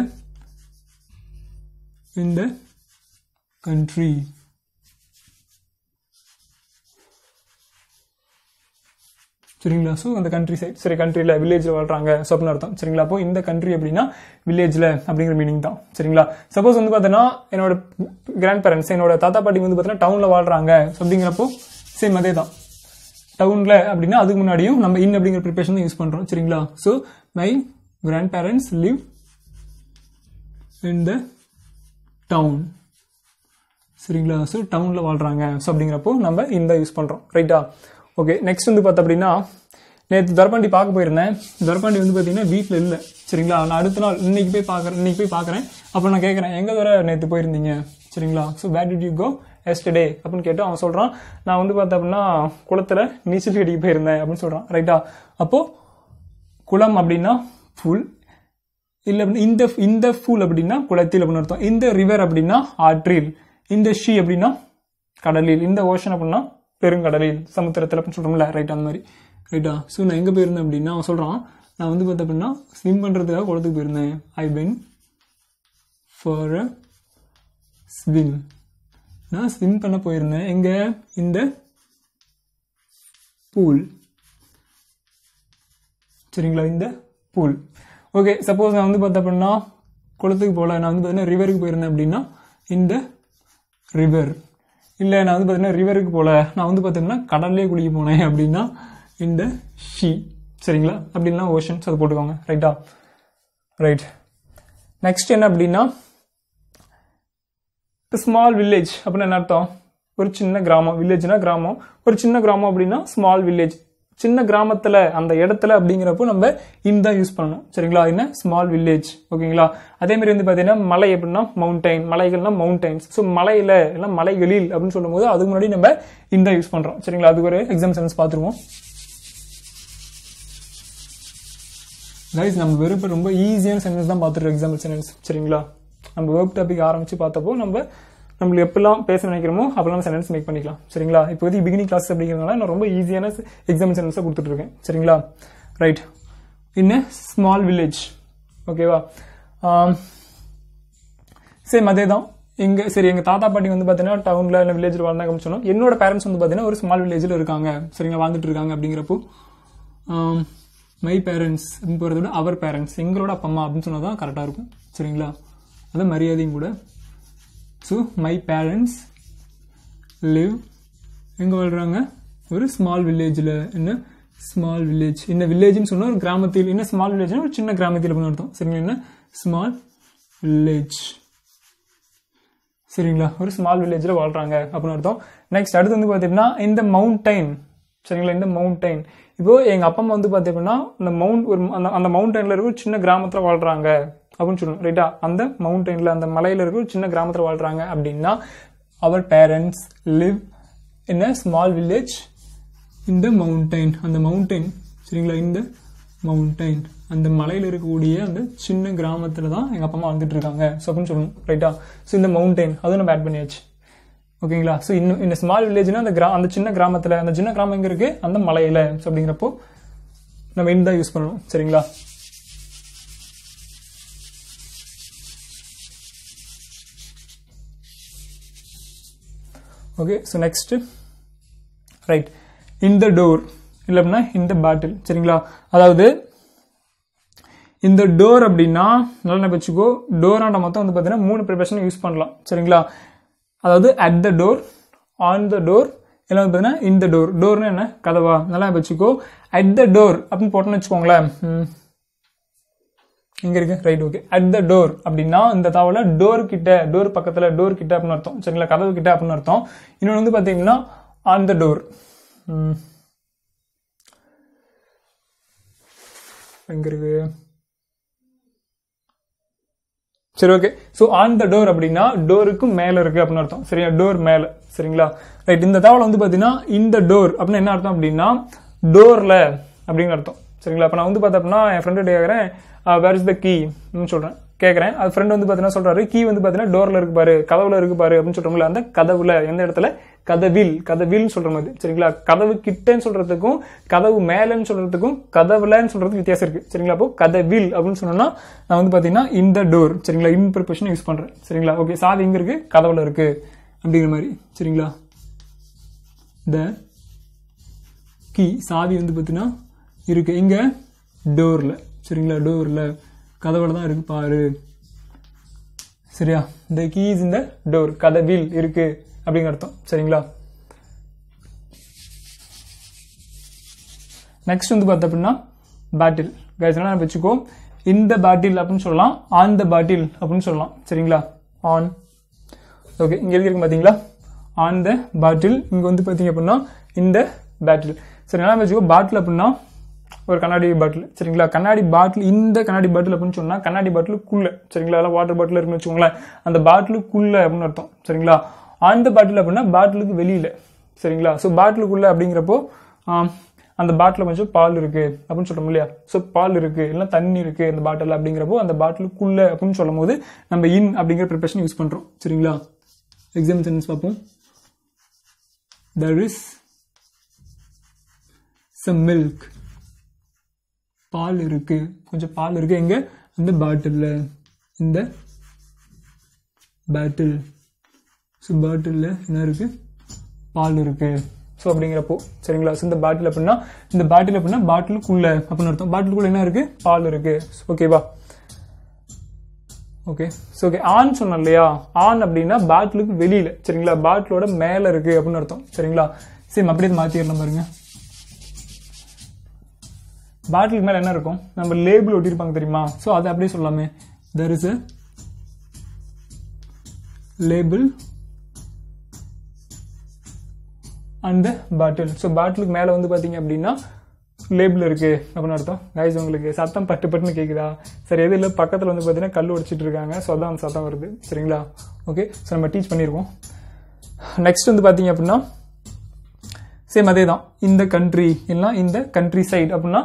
இந்த கண்ட்ரி. சரிங்களா, ஸோ அந்த கண்ட்ரி சைட், சரி கண்ட்ரியில் வில்லேஜில் வாழ்றாங்க ஸோ அப்படின்னு அர்த்தம். சரிங்களா, அப்போ இந்த கண்ட்ரி அப்படின்னா வில்லேஜில் அப்படிங்கிற மீனிங் தான். சரிங்களா, சப்போஸ் வந்து பார்த்தீங்கன்னா என்னோட கிராண்ட் பேரண்ட்ஸ், என்னோட தாத்தா பாட்டி வந்து பார்த்தீங்கன்னா டவுனில் வாழ்றாங்க ஸோ அப்படிங்கிறப்போ சேம் அதே தான். டவுனில் அப்படின்னா அதுக்கு முன்னாடியும் நம்ம இன் அப்படிங்கிற ப்ரிப்பரேஷன் தான் யூஸ் பண்ணுறோம். சரிங்களா, so my grandparents live in the town. சரிங்களா, ஸோ டவுனில் வாழ்றாங்க ஸோ அப்படிங்கிறப்போ நம்ம இந்த யூஸ் பண்ணுறோம். ரைட்டா, ஓகே. நெக்ஸ்ட் வந்து பார்த்தோம் அப்படின்னா நேற்று தர்பாண்டி பார்க்க போயிருந்தேன். தர்பாண்டி வந்து பார்த்தீங்கன்னா வீட்டில் இல்லை. சரிங்களா, நான் அடுத்த நாள் இன்னைக்கு போய் பார்க்குறேன். அப்போ நான் கேட்குறேன் எங்கே தவிர நேற்று போயிருந்தீங்க. சரிங்களா, so where did you go yesterday அப்படின்னு கேட்டு அவன் சொல்கிறான் நான் வந்து பார்த்தேன் அப்படின்னா குளத்தில் நீச்சல் அடிக்க போயிருந்தேன் அப்படின்னு சொல்கிறான். ரைட்டா, அப்போது குளம் அப்படின்னா ஃபுல், இல்லை அப்படின்னா இந்த ஃபுல் அப்படின்னா குளத்தில் அப்படின்னு அர்த்தம். இந்த ரிவர் அப்படின்னா ஆற்றில், இந்த ஷீ அப்படின்னா கடலில், இந்த ஓஷன் அப்படின்னா பெருங்கடலில், சமுத்திரத்தில் அப்படின்னு சொல்கிறோம்ல. ரைட், அந்த மாதிரி. ரைட்டா, ஸோ நான் எங்கே போயிருந்தேன் அப்படின்னா அவன் சொல்கிறான் நான் வந்து பார்த்தேன் அப்படின்னா ஸ்விம் பண்ணுறதுக்காக குளத்துக்கு போயிருந்தேன். I went for a swim. நான் ஸ்விம் பண்ண போயிருந்தேன் எங்கே, இந்த பூல். சரிங்களா, இந்த பூல். ஓகே, சப்போஸ் நான் வந்து பார்த்தேன் அப்படின்னா குளத்துக்கு போகல, நான் வந்து பார்த்தீங்கன்னா ரிவருக்கு போயிருந்தேன் அப்படின்னா இந்த ரிவர். இல்லை நான் வந்து பார்த்தீங்கன்னா ரிவருக்கு போகல, நான் வந்து பார்த்தீங்கன்னா கடல்லே குளிக்க போனேன் அப்படின்னா இந்த ஷீ. சரிங்களா, அப்படின்னா ஓஷன்ஸ் அது போட்டுக்கோங்க. ரைட்டா, ரைட். நெக்ஸ்ட் என்ன அப்படின்னா ஸ்மால் வில்லேஜ் அப்படின்னா என்ன அர்த்தம், ஒரு சின்ன கிராமம். வில்லேஜ்னா கிராமம், ஒரு சின்ன கிராமம் அப்படின்னா ஸ்மால் வில்லேஜ். சின்ன கிராமத்தில் அந்த இடத்துல அப்படிங்கிறப்போ நம்ம இந்த யூஸ் பண்ணணும். சரிங்களா, என்ன ஸ்மால் வில்லேஜ். ஓகேங்களா, அதே மாதிரி வந்து பார்த்தீங்கன்னா மலை அப்படின்னா மவுண்டைன், மலைகள்னா மவுண்டைன்ஸ். ஸோ மலையில் எல்லாம் மலைகளில் அப்படின்னு சொல்லும் போது அதுக்கு முன்னாடி நம்ம இந்த யூஸ் பண்ணுறோம். சரிங்களா, அதுக்கு ஒரு எக்ஸாம் சென்டென்ஸ் பார்த்துருவோம். கைஸ், நம்ம வெறும் ரொம்ப ஈஸியான சென்டென்ஸ் தான் பார்த்துருக்கோம் எக்ஸாம்பிள் சென்டென்ஸ். சரிங்களா, நம்ம வெர்ப் டாபிக் ஆரம்பிச்சு பார்த்தப்போ நம்மளுக்கு எப்பெல்லாம் பேச நினைக்கிறோமோ அப்பெல்லாம் சென்டென்ஸ் மேக் பண்ணிக்கலாம். சரிங்களா, இப்போதைக்கு பிகினிங் கிளாஸ் அப்படிங்கிறதுனால நான் ரொம்ப ஈஸியான எக்ஸாம் சென்டென்ஸை கொடுத்துட்டு இருக்கேன். சரிங்களா, ரைட். இன் ஸ்மால் வில்லேஜ். ஓகேவா, சேம் அதே தான் இங்கே. சரி, எங்கள் தாத்தா பாட்டி வந்து பார்த்தீங்கன்னா டவுனில் இல்லை வில்லேஜில் வாழ்ந்தாங்க சொன்னோம். என்னோட பேரண்ட்ஸ் வந்து பார்த்தீங்கன்னா ஒரு ஸ்மால் வில்லேஜில் இருக்காங்க. சரிங்களா, வாழ்ந்துட்டு இருக்காங்க அப்படிங்கிறப்போ மை பேரண்ட்ஸ் அப்படின்னு போகிறத விட அவர் பேரண்ட்ஸ், எங்களோட அப்பா அம்மா அப்படின்னு சொன்னால் தான் கரெக்டாக இருக்கும். சரிங்களா, அது மரியாதையும் கூட. ஸோ மை பேரண்ட்ஸ் லிவ் எங்கே வாழ்கிறாங்க, ஒரு ஸ்மால் வில்லேஜில். என்ன ஸ்மால் வில்லேஜ், இந்த வில்லேஜ்னு சொன்னால் ஒரு கிராமத்தில். என்ன ஸ்மால் வில்லேஜ்னா ஒரு சின்ன கிராமத்தில் அப்படின்னு அர்த்தம். சரிங்களா, என்ன ஸ்மால் வில்லேஜ். சரிங்களா, ஒரு ஸ்மால் வில்லேஜில் வாழ்கிறாங்க அப்படின்னு அர்த்தம். நெக்ஸ்ட் அடுத்து வந்து பார்த்தீங்கன்னா இந்த மவுண்டைன். சரிங்களா, இந்த மவுண்டைன். இப்போ எங்கள் அப்பா அம்மா வந்து பார்த்தீங்கன்னா இந்த அந்த மவுண்டைனில் இருக்க ஒரு சின்ன கிராமத்தில் வாழ்கிறாங்க அப்படின்னு சொல்லணும். ரைட்டா, அந்த மவுண்டைனில் அந்த மலையில் இருக்க ஒரு சின்ன கிராமத்தில் வாழ்கிறாங்க அப்படின்னா அவர் parents live in a small village இந்த மவுண்டைன். அந்த மவுண்டைன். சரிங்களா, இந்த மவுண்டைன் அந்த மலையில் இருக்கக்கூடிய அந்த சின்ன கிராமத்தில் தான் எங்கள் அப்பா அம்மா வந்துட்டு இருக்காங்க ஸோ அப்படின்னு சொல்லணும். ரைட்டா, ஸோ இந்த மவுண்டைன் அதுவும் நம்ம ஆட் பண்ணியாச்சு. ஓகேங்களா, ஸோ இன்னும் இந்த ஸ்மால் வில்லேஜ்னா அந்த சின்ன கிராமத்தில், அந்த சின்ன கிராமம் எங்கே இருக்குது, அந்த மலையில். ஸோ அப்படிங்கிறப்போ நம்ம இந்த யூஸ் பண்ணணும். சரிங்களா, ஓகே. ஸோ நெக்ஸ்ட் ரைட், இந்த டோர் இல்லை அப்படின்னா இந்த பாட்டில். சரிங்களா, அதாவது இந்த டோர் அப்படின்னா நல்லா வச்சுக்கோ, டோராண்ட மொத்தம் வந்து பார்த்தீங்கன்னா 3 ப்ரிப்பரேஷன் யூஸ் பண்ணலாம். சரிங்களா, அதாவது at the door, on the door, எல்லாம் வந்து பார்த்தீங்கன்னா இந்த டோர். டோர்னு என்ன, கதவா. நல்லா வச்சுக்கோ. அட் த டோர் அப்படின்னு போட்டோன்னு வச்சுக்கோங்களேன், இங்க இருக்கு. Right, okay. At the door அப்படின்னா இந்த தகவல டோர் கிட்ட, டோர் பக்கத்துல, டோர் கிட்ட அப்படின்னு அர்த்தம். சரிங்களா, கதவு கிட்ட அப்படின்னு அர்த்தம். இன்னொன்று வந்து பாத்தீங்கன்னா ஆன் த டோர். எங்க இருக்கு, சரி, okay. So on the door அப்படின்னா டோருக்கு மேல இருக்கு அப்படின்னு அர்த்தம். சரியா, டோர் மேல. சரிங்களா, ரைட். இந்த தகவல் வந்து பாத்தீங்கன்னா இந்த டோர் அப்படின்னு என்ன அர்த்தம் அப்படின்னா டோர்ல அப்படின்னு அர்த்தம். சரிங்களா, இப்போ நான் வந்து பார்த்தேன் அப்படின்னா என் ஃப்ரெண்டு கேட்குறேன் வேர் இஸ் த கீ சொல்றேன். கேட்கறேன். அது ஃப்ரெண்ட் வந்து பாத்தீங்கன்னா சொல்றாரு கீ வந்து பாத்தீங்கன்னா டோர்ல இருக்கு பாரு, கதவுல இருக்கு பாரு அப்படின்னு சொல்றோம்ல, அந்த கதவுல எந்த இடத்துல, கதவில் சொல்ற மாதிரி சரிங்களா. கதவு கிட்டன்னு சொல்றதுக்கும் கதவு மேலன்னு சொல்றதுக்கும் கதவுலன்னு சொல்றதுக்கு வித்தியாசம் இருக்கு சரிங்களா. அப்போ கதவில் அப்படின்னு சொன்னோம்னா நான் வந்து பாத்தீங்கன்னா இந்த டோர் சரிங்களா, இன் ப்ரிப்பரேஷன் யூஸ் பண்றேன் சரிங்களா. ஓகே, சாவி எங்க இருக்கு, கதவுல இருக்கு அப்படிங்கிற மாதிரி சரிங்களா. த கீ சாவி வந்து பாத்தீங்கன்னா இருக்கு இங்க டோர்ல சரிங்களா, டோர்ல கதவுல தான் இருக்கு பாரு சரியா. the key is in the door, கதவில் இருக்கு அப்படிங்கிற அர்த்தம் சரிங்களா. நெக்ஸ்ட் வந்து பார்த்தா அப்படின்னா பாட்டில் கைஸ், என்ன வச்சுக்கோ, இந்த பாட்டில் அப்படின்னு சொல்லலாம், ஆன் த பாட்டில் அப்படின்னு சொல்லலாம் சரிங்களா. ஆன் ஓகே, இங்க இருக்கு பாத்தீங்களா, ஆன் த பாட்டில். இங்க வந்து பாத்தீங்க அப்படின்னா இந்த பாட்டில் சரி. என்ன வச்சுக்கோ, பாட்டில் அப்படின்னா ஒரு கண்ணாடி பாட்டில் சரிங்களா. கண்ணாடி பாட்டில், இந்த கண்ணாடி பாட்டில் அப்படின்னு சொன்னா கண்ணாடி பாட்டிலுக்குள்ள சரிங்களா, அதெல்லாம் வாட்டர் பாட்டில் இருக்குன்னு வச்சுக்கோங்களேன், அந்த பாட்டிலுக்குள்ள அப்படின்னு அர்த்தம் சரிங்களா. அந்த பாட்டில் அப்படின்னா பாட்டிலுக்கு வெளியில சரிங்களா. ஸோ பாட்டிலுக்குள்ள அப்படிங்கிறப்போ அந்த பாட்டில் கொஞ்சம் பால் இருக்கு அப்படின்னு சொல்றோம் இல்லையா. ஸோ பால் இருக்கு இல்லை தண்ணி இருக்கு அந்த பாட்டில் அப்படிங்கிறப்போ அந்த பாட்டிலுக்குள்ள அப்படின்னு சொல்லும் போது நம்ம இன் அப்படிங்கிற ப்ரிப்பரேஷன் யூஸ் பண்றோம் சரிங்களா. எக்ஸாம்பிள் சென்டென்ஸ் பார்ப்போம். there is some milk, பால் இருக்கு, கொஞ்சம் பால் இருக்கு எங்க, அந்த பாட்டில்ல, இந்த பாட்டில். ஸோ பாட்டில்ல என்ன இருக்கு, பால் இருக்கு. ஸோ அப்படிங்கிறப்போ சரிங்களா. ஸோ இந்த பாட்டில் அப்படின்னா, இந்த பாட்டில் அப்படின்னா பாட்டிலுக்குள்ள அப்படின்னு அர்த்தம். பாட்டிலுக்குள்ள என்ன இருக்கு, பால் இருக்கு. ஓகேவா. ஓகே, ஸோ ஓகே, ஆன் சொன்னோம் இல்லையா, ஆன் அப்படின்னா பாட்டிலுக்கு வெளியில சரிங்களா, பாட்டிலோட மேல இருக்கு அப்படின்னு அர்த்தம் சரிங்களா. சேம் அப்படியே மாத்திடலாம் பாருங்க. பாட்டிலுக்கு மேல என்ன இருக்கும், நம்ம லேபிள் ஒட்டிருப்பாங்க தெரியுமா. ஸோ அதை அப்படியே சொல்லாமே, there is a label and the bottle. So பாட்டிலுக்கு மேல வந்து பாத்தீங்க அப்படின்னா லேபிள் இருக்கு அப்படின்னு அர்த்தம். கைஸ் உங்களுக்கு சத்தம் பட்டு பட்டுன்னு கேக்குதா, சரி எது இல்லை பக்கத்துல வந்து பாத்தீங்கன்னா கல் உடைச்சிட்டு இருக்காங்க, ஸோ அதான் அந்த சத்தம் வருது சரிங்களா. ஓகே, ஸோ நம்ம டீச் பண்ணிருக்கோம். நெக்ஸ்ட் வந்து பாத்தீங்க அப்படின்னா சேம் அதே தான், இந்த கண்ட்ரி இல்லைன்னா இந்த கண்ட்ரி சைடு அப்படின்னா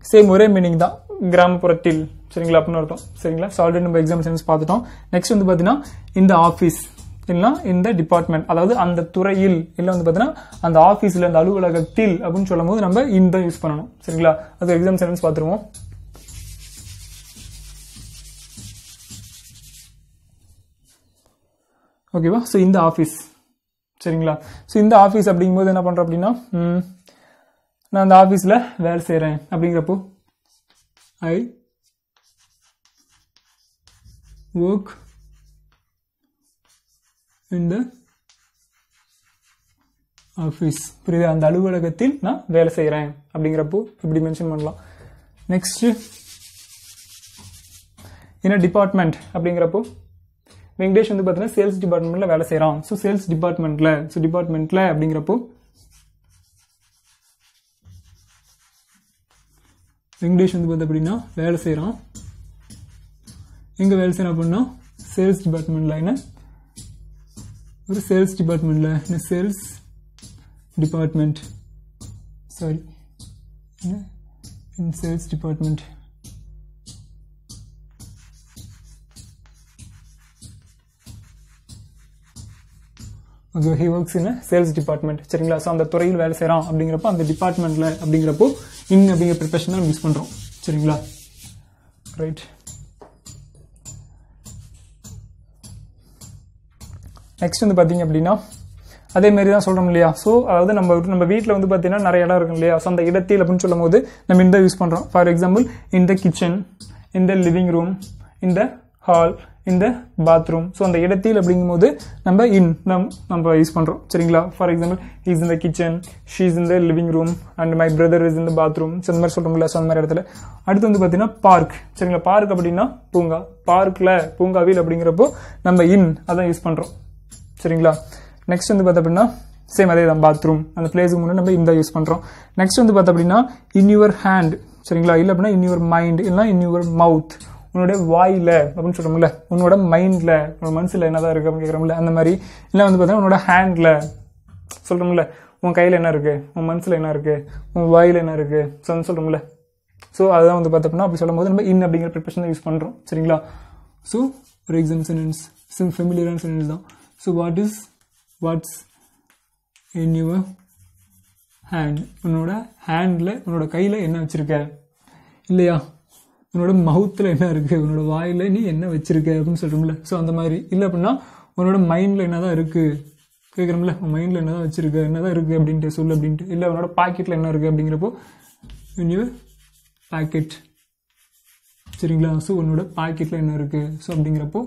சேம் ஒரே மீனிங் தான், கிராமப்புறத்தில் சரிங்களா அப்படின்னு அர்த்தம் சரிங்களா. ஸோ ஆல்ரெடி நம்ம எக்ஸாம்பிள் சென்ஸ் பார்த்துட்டோம். நெக்ஸ்ட் வந்து பாத்தீங்கன்னா இந்த ஆஃபீஸ் இல்லைன்னா இந்த டிபார்ட்மெண்ட், அதாவது அந்த துறையில் இல்லை வந்து பாத்தீங்கன்னா அந்த ஆஃபீஸ்ல அந்த அலுவலகத்தில் அப்படின்னு சொல்லும் போது நம்ம இந்த யூஸ் பண்ணணும் சரிங்களா. அது எக்ஸாம்பிள் சென்ஸ் பார்த்துருவோம். ஓகேவா. ஸோ இந்த ஆஃபீஸ் சரிங்களா. ஸோ இந்த ஆஃபீஸ் அப்படிங்கும்போது என்ன பண்றோம் அப்படின்னா, நான் அந்த ஆஃபீஸில் வேலை செய்கிறேன் அப்படிங்கிறப்போ I work in the office. புரியுது, அந்த அலுவலகத்தில் நான் வேலை செய்கிறேன் அப்படிங்கிறப்போ இப்படி மென்ஷன் பண்ணலாம். நெக்ஸ்ட் என்ன டிபார்ட்மெண்ட் அப்படிங்கிறப்போ வெங்கடேஷ் வந்து பார்த்தீங்கன்னா சேல்ஸ் டிபார்ட்மெண்ட்ல வேலை செய்கிறான். ஸோ சேல்ஸ் டிபார்ட்மெண்ட்ல, ஸோ டிபார்ட்மெண்ட்ல அப்படிங்கிறப்போ வெங்கடேஷ் வந்து பார்த்து அப்படின்னா வேலை செய்கிறான், எங்க வேலை செய்யறான் அப்படின்னா சேல்ஸ் டிபார்ட்மெண்ட்ல. என்ன ஒரு சேல்ஸ் டிபார்ட்மெண்ட்ல, என்ன sales department, sorry in sales department. Okay, he works in sales department சரிங்களா. ஸோ அந்த துறையில் வேலை செய்யறான் அப்படிங்கிறப்போ அந்த டிபார்ட்மெண்ட்ல அப்படிங்கிறப்போ இன் அப்படிங்கிற ப்ரிப்பரேஷன் தான் யூஸ் பண்றோம் சரிங்களா. ரைட். நெக்ஸ்ட் வந்து பாத்தீங்க அப்படின்னா அதே மாதிரி தான் சொல்றோம் இல்லையா. ஸோ அதாவது நம்ம வீட்டில் வந்து பார்த்தீங்கன்னா நிறைய இடம் இருக்கும் இல்லையா. ஸோ அந்த இடத்தில் அப்படின்னு சொல்லும் போது நம்ம இந்த யூஸ் பண்றோம். ஃபார் எக்ஸாம்பிள் இந்த கிச்சன், இந்த லிவிங் ரூம், இந்த ஹால், இந்த பாத்ரூம். ஸோ அந்த இடத்தில் அப்படிங்கும் போது நம்ம நம்ம யூஸ் பண்றோம் சரிங்களா. ஃபார் எக்ஸாம்பிள் இஸ் இந்த கிச்சன், ஷீ இஸ் இந்த living room and my brother is இந்த பாத்ரூம். ஸோ இந்த மாதிரி சொல்றோம்ல. ஸோ அந்த மாதிரி இடத்துல அடுத்து வந்து பார்த்தீங்கன்னா பார்க் சரிங்களா. பார்க் அப்படின்னா பூங்கா, பார்க்ல பூங்காவில் அப்படிங்கிறப்போ நம்ம அதான் யூஸ் பண்றோம் சரிங்களா. நெக்ஸ்ட் வந்து பார்த்தா அப்படின்னா சேம் அதே தான், பாத்ரூம் அந்த பிளேஸுக்கு முன்னாடி நம்ம இந்த யூஸ் பண்றோம். நெக்ஸ்ட் வந்து பார்த்தா அப்படின்னா இன் யுவர் ஹேண்ட் சரிங்களா, இல்லை அப்படின்னா இன் யுவர் மைண்ட், இல்லைன்னா இன் யுவர் மவுத், உன்னோட வாயில அப்படின்னு சொல்றோம்ல, உன்னோட மைண்ட்ல, உன்னோட மனசுல என்னதான் இருக்கு அப்படின்னு கேட்கறோம்ல அந்த மாதிரி. இல்லை வந்து பார்த்தீங்கன்னா உன்னோட ஹேண்ட்ல சொல்றோம்ல, உன் கையில என்ன இருக்கு, உன் மனசுல என்ன இருக்கு, உன் வாயில என்ன இருக்கு சொல்றோம்ல. ஸோ அதுதான் வந்து பார்த்தோம்னா அப்படி சொல்லும் போது நம்ம இன் அப்படிங்கிற ப்ரிப்பரேஷன் யூஸ் பண்றோம் சரிங்களா. ஸோ ஒரு எக்ஸாம் சென்டென்ஸ் ஃபெமிலியரான சென்டென்ஸ் தான். So what's in your hand, உன்னோட ஹேண்டில் உன்னோட கையில் என்ன வச்சுருக்க இல்லையா, உன்னோட மவுத்தில் என்ன இருக்குது, உன்னோட வாயில் நீ என்ன வச்சுருக்க அப்படின்னு சொல்கிறோம்ல. ஸோ அந்த மாதிரி இல்லை அப்படின்னா உன்னோட மைண்டில் என்ன தான் இருக்குது கேட்குறோம்ல, உன் மைண்டில் என்ன தான் வச்சுருக்க, என்ன தான் இருக்குது அப்படின்ட்டு சொல்லு அப்படின்ட்டு. இல்லை உன்னோட பாக்கெட்டில் என்ன இருக்குது அப்படிங்கிறப்போ இன் யுவர் பாக்கெட், சரிங்களா. ஸோ உன்னோட பாக்கெட்டில் என்ன இருக்குது, ஸோ அப்படிங்கிறப்போ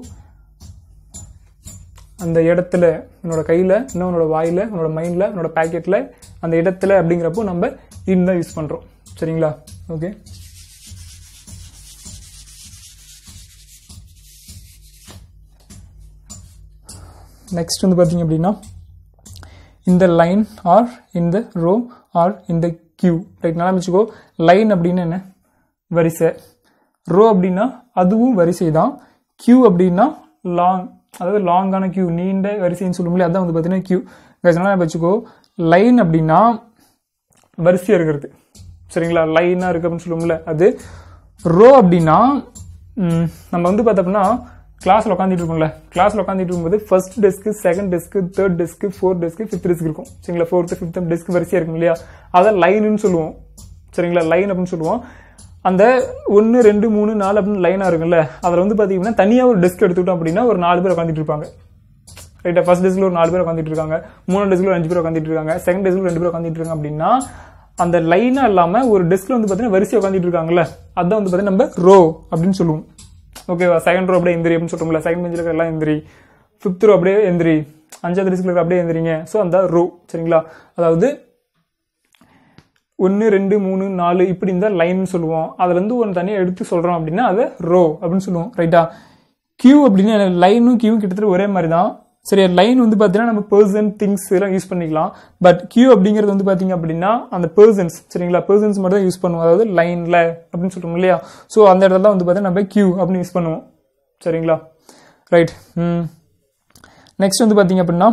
அந்த இடத்துல உன்னோட கையில் இன்னும் உன்னோட வாயில் உன்னோட மைண்டில் உன்னோட பாக்கெட்டில் அந்த இடத்துல அப்படிங்கிறப்போ நம்ம தான் யூஸ் பண்ணுறோம், சரிங்களா. ஓகே, நெக்ஸ்ட் வந்து பார்த்தீங்க அப்படின்னா இந்த லைன் ஆர் இந்த ரோ ஆர் இந்த கியூ, ரைட். நல்லா வச்சுக்கோ, லைன் அப்படின்னு என்ன, வரிசை. ரோ அப்படின்னா அதுவும் வரிசை தான். கியூ அப்படின்னா லாங், அதாவது லாங்கான கியூ, நீண்ட வரிசைன்னு சொல்லுவோம்ல, அதான் வந்து பார்த்தீங்கன்னா கியூ. நல்லா வச்சுக்கோ, லைன் அப்படின்னா வரிசையாக இருக்கிறது, சரிங்களா. லைனாக இருக்கு அப்படின்னு சொல்லுவோம்ல அது. ரோ அப்படின்னா நம்ம வந்து பார்த்தோம்னா கிளாஸில் உட்காந்துட்டு இருக்கோம்ல, கிளாஸில் உட்காந்துட்டு இருக்கும்போது ஃபர்ஸ்ட் டெஸ்க்கு, செகண்ட் டெஸ்க்கு, தேர்ட் டெஸ்க்கு, ஃபோர்த் டெஸ்க்கு, ஃபிஃப்த் டெஸ்க் இருக்கும், சரிங்களா. ஃபோர்த்து ஃபிஃப்த் டெஸ்க் வரிசையாக இருக்கும் இல்லையா, அதான் லைனுன்னு சொல்லுவோம், சரிங்களா. லைன் அப்படின்னு சொல்லுவோம். அந்த 1 2 3 4 அப்படின்னு லைனாக இருக்குல்ல, அதில் வந்து பார்த்தீங்கன்னா தனியாக ஒரு டெஸ்க் எடுத்துக்கிட்டோம் அப்படின்னா ஒரு 4 பேர் உட்காந்துட்டு இருப்பாங்க, ரைட்டா. ஃபர்ஸ்ட் டெஸ்க்ல ஒரு 4 பேர் உட்காந்துட்டு இருக்காங்க, 3 டெஸ்க்ல 5 பேர் உட்காந்துட்டு இருக்காங்க, செகண்ட் டெஸ்க்ல 2 பேர் உட்காந்துட்டு இருக்காங்க அப்படின்னா அந்த லைனா இல்லாம ஒரு டெஸ்க்ல வந்து பார்த்தீங்கன்னா வரிசையாக உட்காந்துட்டு இருக்காங்கல்ல, அதான் வந்து பார்த்தீங்கன்னா நம்ம ரோ அப்படின்னு சொல்லுவோம். ஓகேவா. செகண்ட் ரோ அப்படியே எந்திரி அப்படின்னு சொல்றோம்ல, செகண்ட் பெஞ்சில் இருக்கிற எல்லாம் எந்திரி, ஃபிஃப்த் ரோ அப்படியே எந்திரி, 5வது டெஸ்க்ல இருக்கிற அப்படியே எந்திரிங்க. ஸோ அந்த ரோ, சரிங்களா. அதாவது 1 2 3 4 இப்படி இந்த லைன் சொல்லுவோம். அதுல இருந்து ஒன்று தனியாக எடுத்து சொல்றோம் அப்படின்னா அதை ரோ அப்படின்னு சொல்லுவோம், ரைட்டா. கியூ அப்படின்னு லைனும் கியூவும் கிட்டத்தட்ட ஒரே மாதிரி தான், சரி. லைன் வந்து பார்த்தீங்கன்னா நம்ம பர்சன், திங்ஸ் இதெல்லாம் யூஸ் பண்ணிக்கலாம். பட் கியூ அப்படிங்கிறது வந்து பார்த்தீங்க அப்படின்னா அந்த பர்சன்ஸ், சரிங்களா, பர்சன்ஸ் மட்டும் தான் யூஸ் பண்ணுவோம், அதாவது லைன்ல அப்படின்னு சொல்றோம் இல்லையா. ஸோ அந்த இடத்துல வந்து பார்த்தீங்கன்னா நம்ம கியூ அப்படின்னு யூஸ் பண்ணுவோம், சரிங்களா, ரைட். நெக்ஸ்ட் வந்து பார்த்தீங்க அப்படின்னா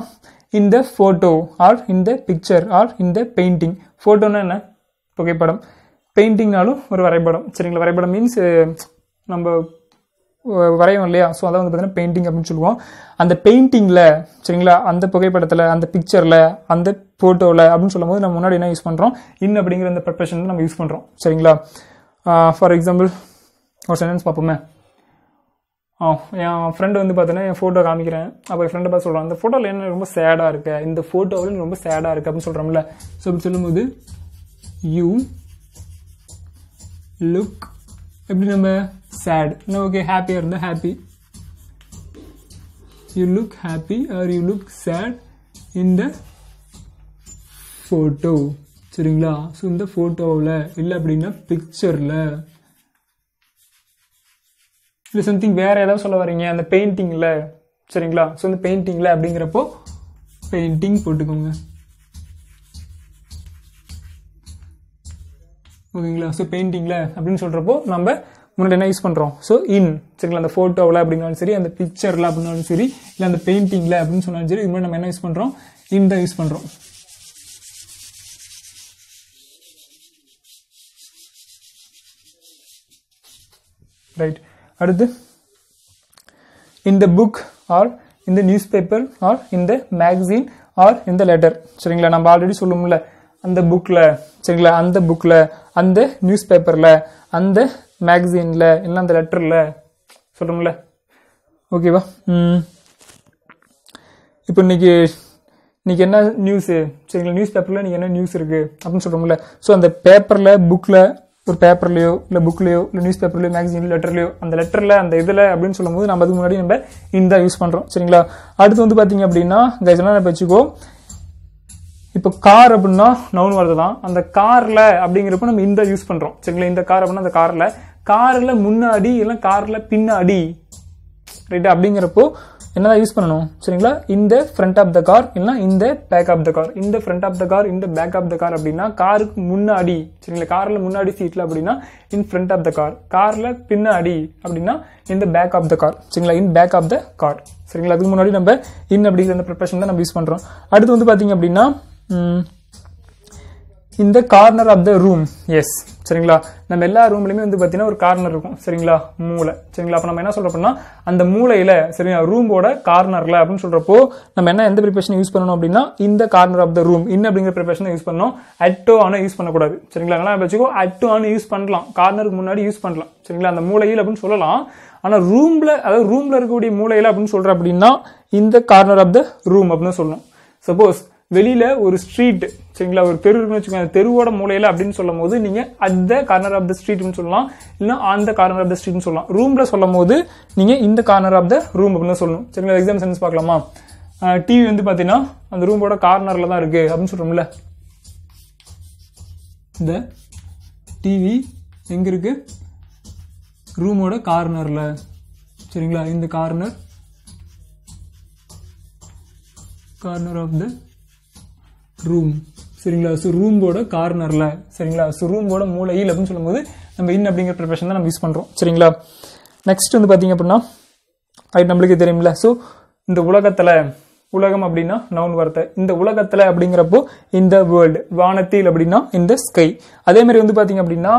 இந்த ஃபோட்டோ ஆர் இந்த பிக்சர் ஆர் இந்த பெயிண்டிங். ஃபோட்டோன்னா என்ன, புகைப்படம். பெயிண்டிங்னாலும் ஒரு வரைபடம், சரிங்களா. வரைபடம் மீன்ஸ் நம்ம வரையும் இல்லையா, ஸோ அதான் வந்து பார்த்தீங்கன்னா பெயிண்டிங் அப்படின்னு சொல்லுவோம். அந்த பெயிண்டிங்கில், சரிங்களா, அந்த புகைப்படத்தில், அந்த பிக்சரில், அந்த ஃபோட்டோவில் அப்படின்னு சொல்லும் போது நம்ம முன்னாடி என்ன யூஸ் பண்ணுறோம், இன் அப்படிங்கிற அந்த ப்ரிப்பரேஷன் நம்ம யூஸ் பண்ணுறோம், சரிங்களா. ஃபார் எக்ஸாம்பிள் ஒரு சென்டென்ஸ் பார்ப்போமே. என் ஃப்ரெண்டு வந்து பார்த்தீங்கன்னா என் ஃபோட்டோ காமிக்கிறேன், அப்போ என் ஃப்ரெண்டை பார்த்து சொல்கிறான், அந்த ஃபோட்டோவில் என்ன ரொம்ப சேடாக இருக்கு, இந்த ஃபோட்டோவில் ரொம்ப சேடாக இருக்குது அப்படின்னு சொல்கிறோம்ல. ஸோ அப்படி சொல்லும்போது யூ லுக் எப்படி நம்ம சேட், ஓகே, ஹாப்பியாக இருந்தால் happy, you look happy or you look sad in the photo, சரிங்களா. ஸோ இந்த ஃபோட்டோவில் இல்லை அப்படின்னா பிக்சரில் இல்லை சம்திங் வேற ஏதாவது சொல்ல வரீங்க அந்த பெயிண்டிங்கில், சரிங்களா. ஸோ இந்த பெயிண்டிங்கில் அப்படிங்கிறப்போ பெயிண்டிங் போட்டுக்கோங்க, ஓகேங்களா. ஸோ பெயிண்டிங்கில் அப்படின்னு சொல்கிறப்போ நம்ம முன்னாடி என்ன யூஸ் பண்ணுறோம், ஸோ இன், சரிங்களா. அந்த ஃபோட்டோவில் அப்படின்னாலும் சரி, அந்த பிக்சரில் அப்படின்னாலும் சரி, இல்லை அந்த பெயிண்டிங்கில் அப்படின்னு சொன்னாலும் சரி, இது மாதிரி நம்ம என்ன யூஸ் பண்ணுறோம், இன் தான் யூஸ் பண்ணுறோம். ரைட். அடுத்து இந்த புக் ஆர் இந்த நியூஸ் பேப்பர் ஆர் இந்த மேகசின் ஆர் இந்த லெட்டர், சரிங்களா. நம்ம ஆல்ரெடி சொல்லுவோம்ல அந்த புக்கில், சரிங்களா, அந்த புக்கில், அந்த நியூஸ் பேப்பரில், அந்த மேகசினில், இல்லை அந்த லெட்டரில் சொல்கிறோம்ல, ஓகேவா. இப்போ இன்னைக்கு என்ன நியூஸு, சரிங்களா, நியூஸ் பேப்பரில் இன்னைக்கு என்ன நியூஸ் இருக்குது அப்படின்னு சொல்கிறோம்ல. ஸோ அந்த பேப்பரில், புக்கில், ஒரு பேப்பர்லையோ இல்லை புக்லையோ இல்லை நியூஸ் பேப்பர்லையோ மேகசின்லையோ லெட்டர்லையோ, அந்த லெட்டரில் அந்த இதில் அப்படின்னு சொல்லும்போது நம்ம அதுக்கு முன்னாடி நம்ம இந்த யூஸ் பண்ணுறோம், சரிங்களா. அடுத்து வந்து பார்த்தீங்க அப்படின்னா கைஸ்லாம் நம்ம வச்சுக்கோ, இப்போ கார் அப்படின்னா நவுன் வார்த்தை தான், அந்த கார்ல அப்படிங்கிறப்ப நம்ம இந்த யூஸ் பண்றோம், சரிங்களா. இந்த கார் அப்படின்னா அந்த கார்ல முன்னாடி இல்லை கார்ல பின்னாடி, ரைட். அப்படிங்கிறப்போ என்னதான் யூஸ் பண்ணணும், சரிங்களா, இந்த ஃப்ரண்ட் ஆஃப் த கார் இல்லைன்னா இந்த பேக் ஆஃப் த கார். இந்த ஃப்ரண்ட் ஆஃப் த கார், இந்த பேக் ஆஃப் த கார் அப்படின்னா காருக்கு முன்னாடி, சரிங்களா. கார்ல முன்னாடி சீட்ல அப்படின்னா in front of the car, கார்ல பின்னாடி அப்படின்னா இந்த பேக் ஆஃப் த கார், சரிங்களா, in back of the car, சரிங்களா. அதுக்கு முன்னாடி நம்ம இன் அப்படிங்கிற அந்த ப்ரிப்பரேஷன் தான் நம்ம யூஸ் பண்றோம். அடுத்து வந்து பாத்தீங்க அப்படின்னா இந்த corner of the room, yes, சரிங்களா. நம்ம எல்லா ரூம்லயுமே வந்து பாத்தீங்கன்னா ஒரு கார்னர் இருக்கும் சரிங்களா, மூளை சரிங்களா. அப்ப நம்ம என்ன சொல்றோம் அப்படின்னா அந்த மூளையில சரிங்களா ரூமோட கார்னர்ல அப்படின்னு சொல்றப்போ நம்ம என்ன எந்த ப்ரிப்பரேஷன் யூஸ் பண்ணணும் அப்படின்னா இந்த கார்னர் ஆஃப் த ரூம் இன் அப்படிங்கிற ப்ரிப்பரேஷன் யூஸ் பண்ணணும். அட்டோ ஆன யூஸ் பண்ணக்கூடாது சரிங்களா. அதனால வச்சுக்கோ அட்டோ ஆன யூஸ் பண்ணலாம், கார்னருக்கு முன்னாடி யூஸ் பண்ணலாம் சரிங்களா. அந்த மூலையில் அப்படின்னு சொல்லலாம். ஆனா ரூம்ல அதாவது ரூம்ல இருக்கக்கூடிய மூலையில அப்படின்னு சொல்ற அப்படின்னா இந்த கார்னர் ஆஃப் த ரூம் அப்படின்னு சொல்லணும். சப்போஸ் வெளியில ஒரு ஸ்ட்ரீட் சரிங்களா, ஒரு தெரு இருக்குன்னு வச்சுக்கோங்க, தெருவோட மூலையில அப்படின்னு சொல்லும் போது நீங்க அந்த கார்னர் ஆஃப் த ஸ்ட்ரீட்னு சொல்லலாம், இல்லைன்னா அந்த கார்னர் ஆஃப் த ஸ்ட்ரீட்னு சொல்லலாம். ரூம்ல சொல்லும் போது நீங்க இந்த கார்னர் ஆஃப் த ரூம் அப்படின்னு சொல்லணும் சரிங்களா. எக்ஸாம் சென்ஸ் பார்க்கலாமா. டிவி வந்து பாத்தீங்கன்னா அந்த ரூமோட கார்னர்ல தான் இருக்கு அப்படின்னு சொல்றோம்ல. இந்த டிவி எங்க இருக்கு, ரூமோட கார்னர்ல சரிங்களா. இந்த கார்னர் ஆஃப் த ரூம் சரிங்களா. ஸோ ரூமோட கார்னர்ல சரிங்களா. ஸோ ரூமோட மூலையில் அப்படின்னு சொல்லும்போது நம்ம இன் அப்படிங்கிற ப்ரிப்பரேஷன் தான் நம்ம யூஸ் பண்றோம் சரிங்களா. நெக்ஸ்ட் வந்து பாத்தீங்க அப்படின்னா அது நம்மளுக்கு தெரியும்ல. ஸோ இந்த உலகத்துல, உலகம் அப்படின்னா நவுன் வார்த்தை, இந்த உலகத்துல அப்படிங்கிறப்போ இந்த வேர்ல்டு, வானத்தில் அப்படின்னா இந்த ஸ்கை. அதே மாதிரி வந்து பாத்தீங்க அப்படின்னா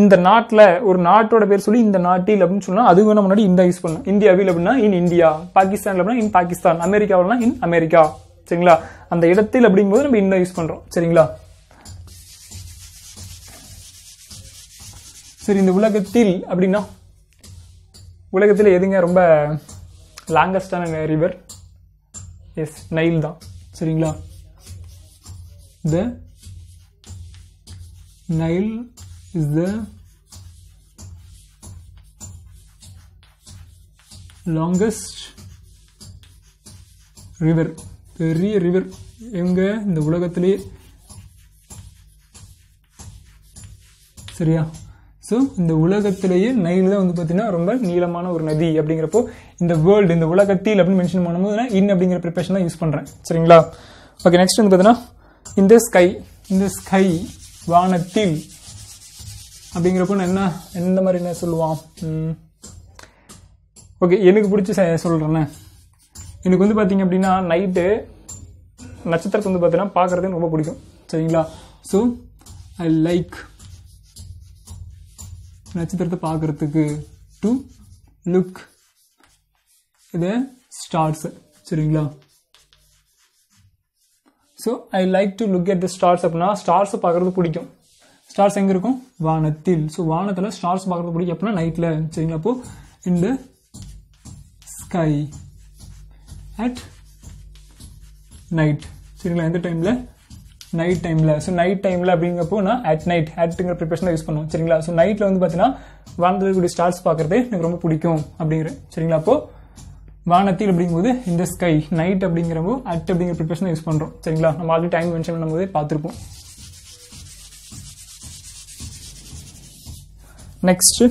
இந்த நாட்டில் ஒரு நாட்டோட பேர் சொல்லி இந்த நாட்டில் அப்படின்னு சொன்னா அது வேணும் முன்னாடி இந்த யூஸ் பண்ணணும். இந்தியாவில் அப்படின்னா இன் இந்தியா, பாகிஸ்தான்ல அப்படின்னா இன் பாகிஸ்தான், அமெரிக்காவில்னா இன் அமெரிக்கா சரிங்களா. அந்த இடத்தில் அப்படிங்கும்போது நம்ம இந்த யூஸ் பண்றோம் சரிங்களா. சரி, இந்த உலகத்தில் அப்படின்னா உலகத்தில் எதுங்க ரொம்ப லாங்கஸ்டான ரிவர்? எஸ், நைல் தான் சரிங்களா. த Nile is the longest river, பெரிய ரிவர் எங்க இந்த உலகத்திலேயே சரியா. ஸோ இந்த உலகத்திலேயே நைல் தான் வந்து பார்த்தீங்கன்னா ரொம்ப நீளமான ஒரு நதி. அப்படிங்கிறப்போ இந்த வேர்ல்டு, இந்த உலகத்தில் அப்படின்னு மென்ஷன் பண்ணும்போது நான் இன் அப்படிங்கிற ப்ரிப்பரேஷன் தான் யூஸ் பண்றேன் சரிங்களா. ஓகே, நெக்ஸ்ட் வந்து பார்த்தீங்கன்னா இந்த ஸ்கை, இந்த ஸ்கை வானத்தில் அப்படிங்கிறப்போ நான் என்ன எந்த மாதிரி என்ன சொல்லுவான். ஓகே, எனக்கு பிடிச்சி சொல்றேன்னே. எனக்கு வந்து பார்த்தீங்க அப்படின்னா நைட்டு நட்சத்திரத்தை வந்து பார்த்தீங்கன்னா பார்க்கறதுக்கு ரொம்ப பிடிக்கும் சரிங்களா. ஸோ ஐ லைக் நட்சத்திரத்தை பார்க்கறதுக்கு டு லுக் இது ஸ்டார்ஸ் சரிங்களா. So I like to look at the stars அப்படின்னா ஸ்டார்ஸை பார்க்கறது பிடிக்கும். ஸ்டார்ஸ் எங்க இருக்கும்? வானத்தில். ஸோ வானத்தில் ஸ்டார்ஸ் பார்க்கறது பிடிக்கும் அப்படின்னா நைட்ல சரிங்களா. அப்போ இந்த ஸ்கை அட் நைட் சரிங்களா. எந்த டைம்ல? நைட் டைம்ல. ஸோ நைட் டைம்ல அப்படிங்கிறப்போ நான் அட் நைட் அட்ங்கிற ப்ரிப்பரேஷன் யூஸ் பண்ணுவோம் சரிங்களா. ஸோ நைட்ல வந்து பார்த்தீங்கன்னா வானத்தில் இருக்கக்கூடிய ஸ்டார்ஸ் பார்க்கறது எனக்கு ரொம்ப பிடிக்கும் அப்படிங்கிறேன் சரிங்களா. அப்போ வானத்தில் அப்படிங்கும்போது இந்த ஸ்கை, நைட் அப்படிங்கிறப்போ அட் அப்படிங்கிற ப்ரிப்பரேஷன் யூஸ் பண்றோம் சரிங்களா. நம்ம ஆல்ரெடி டைம் மென்ஷன் பண்ணும்போதே பார்த்துருப்போம். நெக்ஸ்ட்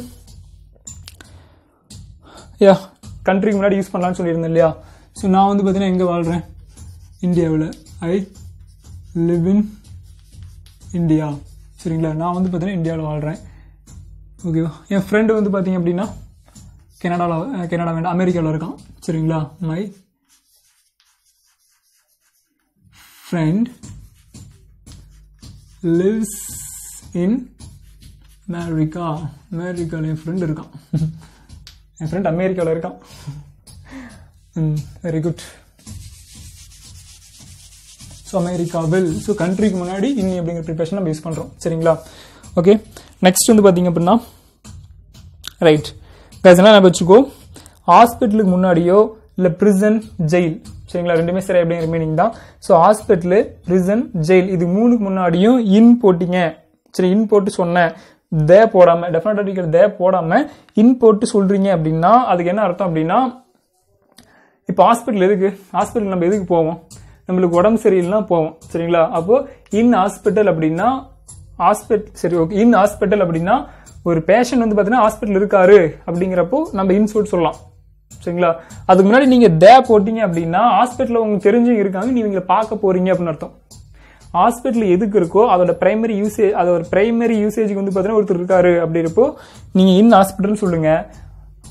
யா கண்ட்ரிக்கு முன்னாடி யூஸ் பண்ணலாம்னு சொல்லியிருந்தேன் இல்லையா. ஸோ நான் வந்து பார்த்தீங்கன்னா எங்கே வாழ்கிறேன்? இந்தியாவில். ஐ லிவ் இன் இந்தியா சரிங்களா. நான் வந்து பார்த்தீங்கன்னா இந்தியாவில் வாழ்கிறேன் ஓகேவா. என் ஃப்ரெண்டு வந்து பார்த்தீங்க அப்படின்னா கனடா வேண்டாம், அமெரிக்காவில் இருக்கான் சரிங்களா. மை ஃப்ரெண்ட் லிவ்ஸ் இன் அமெரிக்காவில் என் ஃப்ரெண்ட் இருக்கான். என் ஃப்ரெண்ட் அமெரிக்காவில் இருக்கான். Very good. ஸோ அமெரிக்காவில். ஸோ கண்ட்ரிக்கு முன்னாடி இன்னி அப்படிங்கிற ப்ரிப்பரேஷன் நம்ம யூஸ் பண்ணுறோம் சரிங்களா. ஓகே, நெக்ஸ்ட் வந்து பார்த்தீங்க அப்படின்னா ரைட் என்ன வச்சுக்கோ, ஹாஸ்பிட்டலுக்கு முன்னாடியோ இல்லை பிரிசன், ஜெயில் சரிங்களா. ரெண்டுமே சரி அப்படிங்கிற மீனிங் தான். ஸோ ஹாஸ்பிட்டலு, பிரிசன், ஜெயில் இது மூணுக்கு முன்னாடியும் இன் போட்டிங்க சரி. இன் போட்டு சொன்னேன், தே போடாம, டெஃபினட் தே போடாம இன் போட்டு சொல்றீங்க அப்படின்னா அதுக்கு என்ன அர்த்தம் அப்படின்னா, இப்போ ஹாஸ்பிட்டல் எதுக்கு? ஹாஸ்பிட்டல் நம்ம எதுக்கு போவோம்? நம்மளுக்கு உடம்பு சரியில்லைன்னா போவோம் சரிங்களா. அப்போ இன் ஹாஸ்பிட்டல் அப்படின்னா சரி ஓகே, இன் ஹாஸ்பிட்டல் அப்படின்னா ஒரு பேஷண்ட் வந்து பார்த்தீங்கன்னா ஹாஸ்பிட்டல் இருக்காரு அப்படிங்கிறப்போ நம்ம இன் சொல்லிட்டு சொல்லலாம் சரிங்களா. அதுக்கு முன்னாடி நீங்க தே போட்டீங்க அப்படின்னா ஹாஸ்பிட்டல் உங்களுக்கு தெரிஞ்சவங்க இருக்காங்க, நீங்க பார்க்க போறீங்க அப்படின்னு அர்த்தம். ஹாஸ்பிட்டல் எதுக்கு இருக்கோ அதோட பிரைமரி யூசேஜுக்கு வந்து பார்த்தீங்கன்னா ஒருத்தர் இருக்காரு அப்படின்றப்போ நீங்க இன் ஹாஸ்பிட்டல் சொல்லுங்க.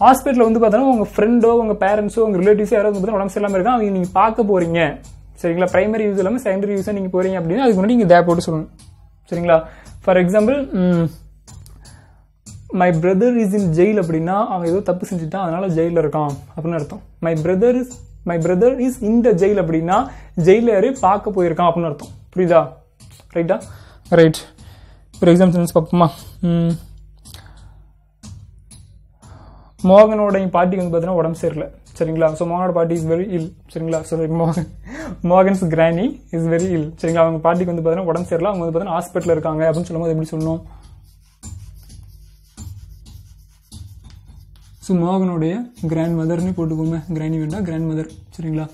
ஹாஸ்பிட்டல் வந்து பார்த்தீங்கன்னா உங்க ஃப்ரெண்டோ, உங்க பேரண்ட்ஸோ, உங்க ரிலேட்டிவ்ஸோ யாராவது வந்து உடம்பு சரியில்லாம இருக்கா, அவங்க நீங்க பார்க்க போறீங்க சரிங்களா. பிரைமரி யூஸ் இல்லாமல் செகண்டரி யூஸா நீங்க போறீங்க அப்படின்னா அதுக்கு முன்னாடி நீங்க தே போட்டு சொல்லணும் சரிங்களா. For example my brother is in jail அப்படின்னா அவன் ஏதோ தப்பு செஞ்சுட்டான் அதனால ஜெயிலில் இருக்கான் அப்படின்னு அர்த்தம். My brother is in the jail அப்படின்னா ஜெயில யாரு பார்க்க போயிருக்கான் அப்படின்னு அர்த்தம். புரியுதா? ரைட்டா? ரைட். ஒரு எக்ஸாம்பிள் சென்டென்ஸ் பார்ப்போமா? மோகனோட பாட்டிக்கு வந்து பார்த்தீங்கன்னா உடம்பு சரியில்லை. சரிங்களா. ஸோ மோகனோட பாட்டி இஸ் வெரி இல். சரிங்களா. So Mohan's granny is very ill. சரிங்களா. அவங்க பாட்டிக்கு வந்து பார்த்தீங்கன்னா உடம்பு சரியில்லை, அவங்க வந்து பார்த்தீங்கன்னா ஹாஸ்பிட்டல் இருக்காங்க அப்படின்னு சொல்லும்போது எப்படி சொல்லணும்? ஸோ மோகனுடைய கிராண்ட் மதர்னு போட்டுக்கோங்க. கிரானி வேண்டாம், கிராண்ட் மதர். சரிங்களா.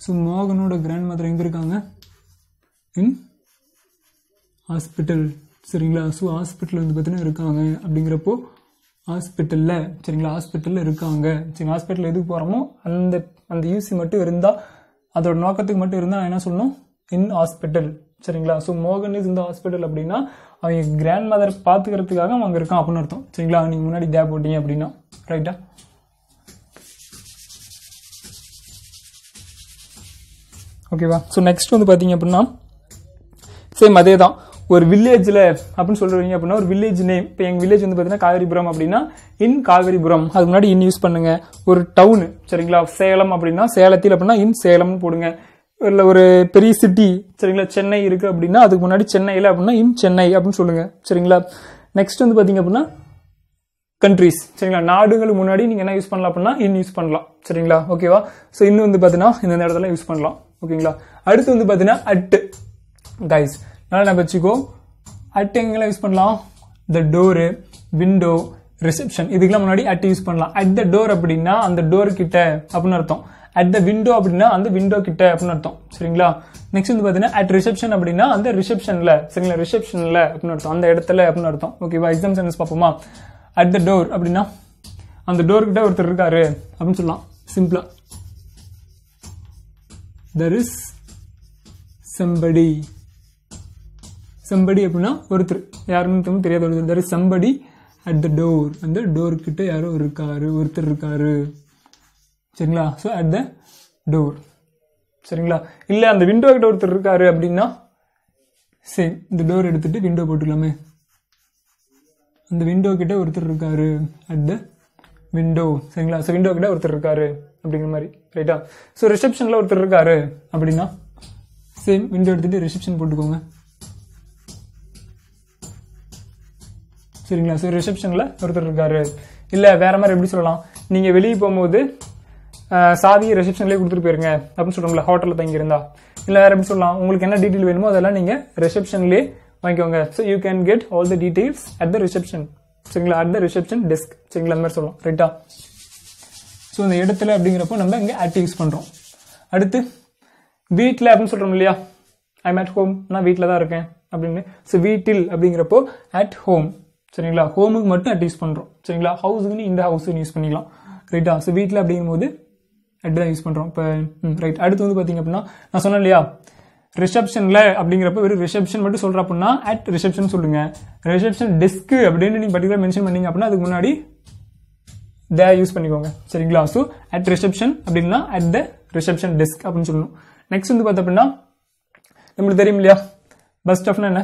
ஸோ மோகனோட கிராண்ட் மதர் எங்கே இருக்காங்க? இன் ஹாஸ்பிட்டல். சரிங்களா. ஸோ ஹாஸ்பிட்டல் வந்து பார்த்தீங்கன்னா இருக்காங்க அப்படிங்கிறப்போ ஹாஸ்பிட்டலில். சரிங்களா. ஹாஸ்பிட்டலில் இருக்காங்க. சரி, ஹாஸ்பிட்டல் எதுக்கு போகிறோமோ அந்த யூசி மட்டும் இருந்தால், அதோட நோக்கத்துக்கு மட்டும் இருந்தால் என்ன சொல்லணும்? இன் ஹாஸ்பிட்டல். சரிங்களா. ஸோ மோகன் இஸ் இந்த ஹாஸ்பிட்டல் அப்படின்னா அவங்க கிராண்ட் மதர் பார்த்துக்கிறதுக்காக அவங்க இருக்கான் அப்படின்னு அர்த்தம். சரிங்களா. நீங்கள் முன்னாடி டே போட்டீங்க அப்படின்னா. ரைட்டா? ஓகேவா? ஸோ நெக்ஸ்ட் வந்து பார்த்தீங்க அப்படின்னா சேம் அதே தான். ஒரு வில்லேஜில் அப்படின்னு சொல்றீங்க அப்படின்னா ஒரு வில்லேஜ் நேம். இப்போ எங்கள் வில்லேஜ் வந்து பார்த்தீங்கன்னா காவேரிபுரம் அப்படின்னா இன் காவேரிபுரம், அதுக்கு முன்னாடி இன் யூஸ் பண்ணுங்க. ஒரு டவுனு. சரிங்களா. சேலம் அப்படின்னா சேலத்தில் அப்படின்னா இன் சேலம்னு போடுங்க. இல்லை ஒரு பெரிய சிட்டி. சரிங்களா. சென்னை இருக்கு அப்படின்னா அதுக்கு முன்னாடி சென்னையில் அப்படின்னா இன் சென்னை அப்படின்னு சொல்லுங்க. சரிங்களா. நெக்ஸ்ட் வந்து பார்த்தீங்க அப்படின்னா கண்ட்ரிஸ். சரிங்களா. நாடுகளுக்கு முன்னாடி நீங்கள் என்ன யூஸ் பண்ணலாம் அப்படின்னா இன் யூஸ் பண்ணலாம். சரிங்களா. ஓகேவா? ஸோ இன்னும் வந்து பார்த்தீங்கன்னா இந்த இடத்துல யூஸ் பண்ணலாம். ஓகேங்களா. அடுத்து வந்து பார்த்தீங்கன்னா அட். கைஸ் நல்லா நான் வச்சுக்கோ. அட் எங்கெல்லாம் யூஸ் பண்ணலாம்? த டோரு, விண்டோ, ரிசப்ஷன், இதுக்கெல்லாம் முன்னாடி அட் யூஸ் பண்ணலாம். அட் த டோர் அப்படின்னா அந்த டோர் கிட்ட அப்படின்னு அர்த்தம். அட் த விண்டோ அப்படின்னா அந்த விண்டோ கிட்ட அப்படின்னு அர்த்தம். சரிங்களா. நெக்ஸ்ட் வந்து பார்த்தீங்கன்னா அட் ரிசப்ஷன் அப்படின்னா அந்த ரிசப்ஷன்ல. சரிங்களா. ரிசப்ஷன்ல அப்படின்னு அர்த்தம், அந்த இடத்துல அப்படின்னு அர்த்தம். ஓகேவா? எக்ஸாம் சென்டென்ஸ் பார்ப்போமா? அட் த டோர் அப்படின்னா அந்த டோர் கிட்ட ஒருத்தர் இருக்காரு அப்படின்னு சொல்லலாம். சிம்பிளா there is somebody. somebody அப்படின்னா ஒருத்தர், யாருன்னு தெரியாத ஒருத்தர். there is somebody at the door. அந்த டோர் கிட்ட யாரோ இருக்காரு, ஒருத்தர் இருக்காரு. சரிங்களா. So at the door. சரிங்களா. இல்லை அந்த விண்டோ கிட்ட ஒருத்தர் இருக்காரு அப்படின்னா சரி இந்த டோர் எடுத்துட்டு விண்டோ போட்டுக்கலாமே. அந்த விண்டோ கிட்ட ஒருத்தர் இருக்காரு அட் த விண்டோ. சரிங்களா. ஸோ விண்டோ கிட்ட ஒருத்தர் இருக்காரு அப்படிங்கிற மாதிரி. ரைட்டா. ஸோ ரிசப்ஷனில் ஒருத்தர் இருக்காரு அப்படின்னா சேம் விண்டோ எடுத்துட்டு ரிசப்ஷன் போட்டுக்கோங்க. சரிங்களா. ஸோ ரிசப்ஷனில் ஒருத்தர் இருக்காரு. இல்லை வேற மாதிரி எப்படி சொல்லலாம்? நீங்கள் வெளியே போகும்போது சாவியை ரிசப்ஷன்லேயே கொடுத்துட்டு போயிருங்க அப்படின்னு சொல்கிறோம்ல, ஹோட்டலில் தங்கியிருந்தா. இல்லை வேற எப்படி சொல்லலாம்? உங்களுக்கு என்ன டீட்டெயில் வேணுமோ அதெல்லாம் நீங்கள் ரிசப்ஷன்லேயே வாங்கிக்கோங்க. So you can get all the details at the reception. சரிங்களா. At the reception desk. சரிங்களா. அந்த மாதிரி சொல்லலாம். ரைட்டா. ஸோ இந்த இடத்துல அப்படிங்கிறப்போ நம்ம இங்கே அட் யூஸ் பண்ணுறோம். அடுத்து வீட்டில் அப்படின்னு சொல்கிறோம் இல்லையா? ஐம் அட் ஹோம், நான் வீட்டில் தான் இருக்கேன் அப்படின்னு. ஸோ வீட்டில் அப்படிங்கிறப்போ அட் ஹோம். சரிங்களா. ஹோமுக்கு மட்டும் அட் யூஸ் பண்ணுறோம். சரிங்களா. ஹவுஸுக்குன்னு இந்த ஹவுஸுன்னு யூஸ் பண்ணிக்கலாம். ரைட்டா. ஸோ வீட்டில் அப்படிங்கும்போது அட் தான் யூஸ் பண்ணுறோம். இப்போ ரைட். அடுத்து வந்து பார்த்தீங்க அப்படின்னா நான் சொன்னேன் இல்லையா, ரிசப்ஷனில் அப்படிங்கிறப்ப வெறும் ரிசப்ஷன் மட்டும் சொல்கிற அப்படின்னா அட் ரிசப்ஷன் சொல்லுங்க. ரிசப்ஷன் டெஸ்க் அப்படின்னு நீங்கள் பர்டிகுலர் மென்ஷன் பண்ணீங்க அப்படின்னா அதுக்கு முன்னாடி தே யூஸ் பண்ணிக்கோங்க. சரிங்களா. ஸோ அட் ரிசப்ஷன் அப்படின்னா அட் த ரிசப்ஷன் டெஸ்க் அப்படின்னு சொல்லணும். நெக்ஸ்ட் வந்து பார்த்தோம் அப்படின்னா நம்மளுக்கு தெரியும் இல்லையா, பஸ் ஸ்டாப்னா என்ன?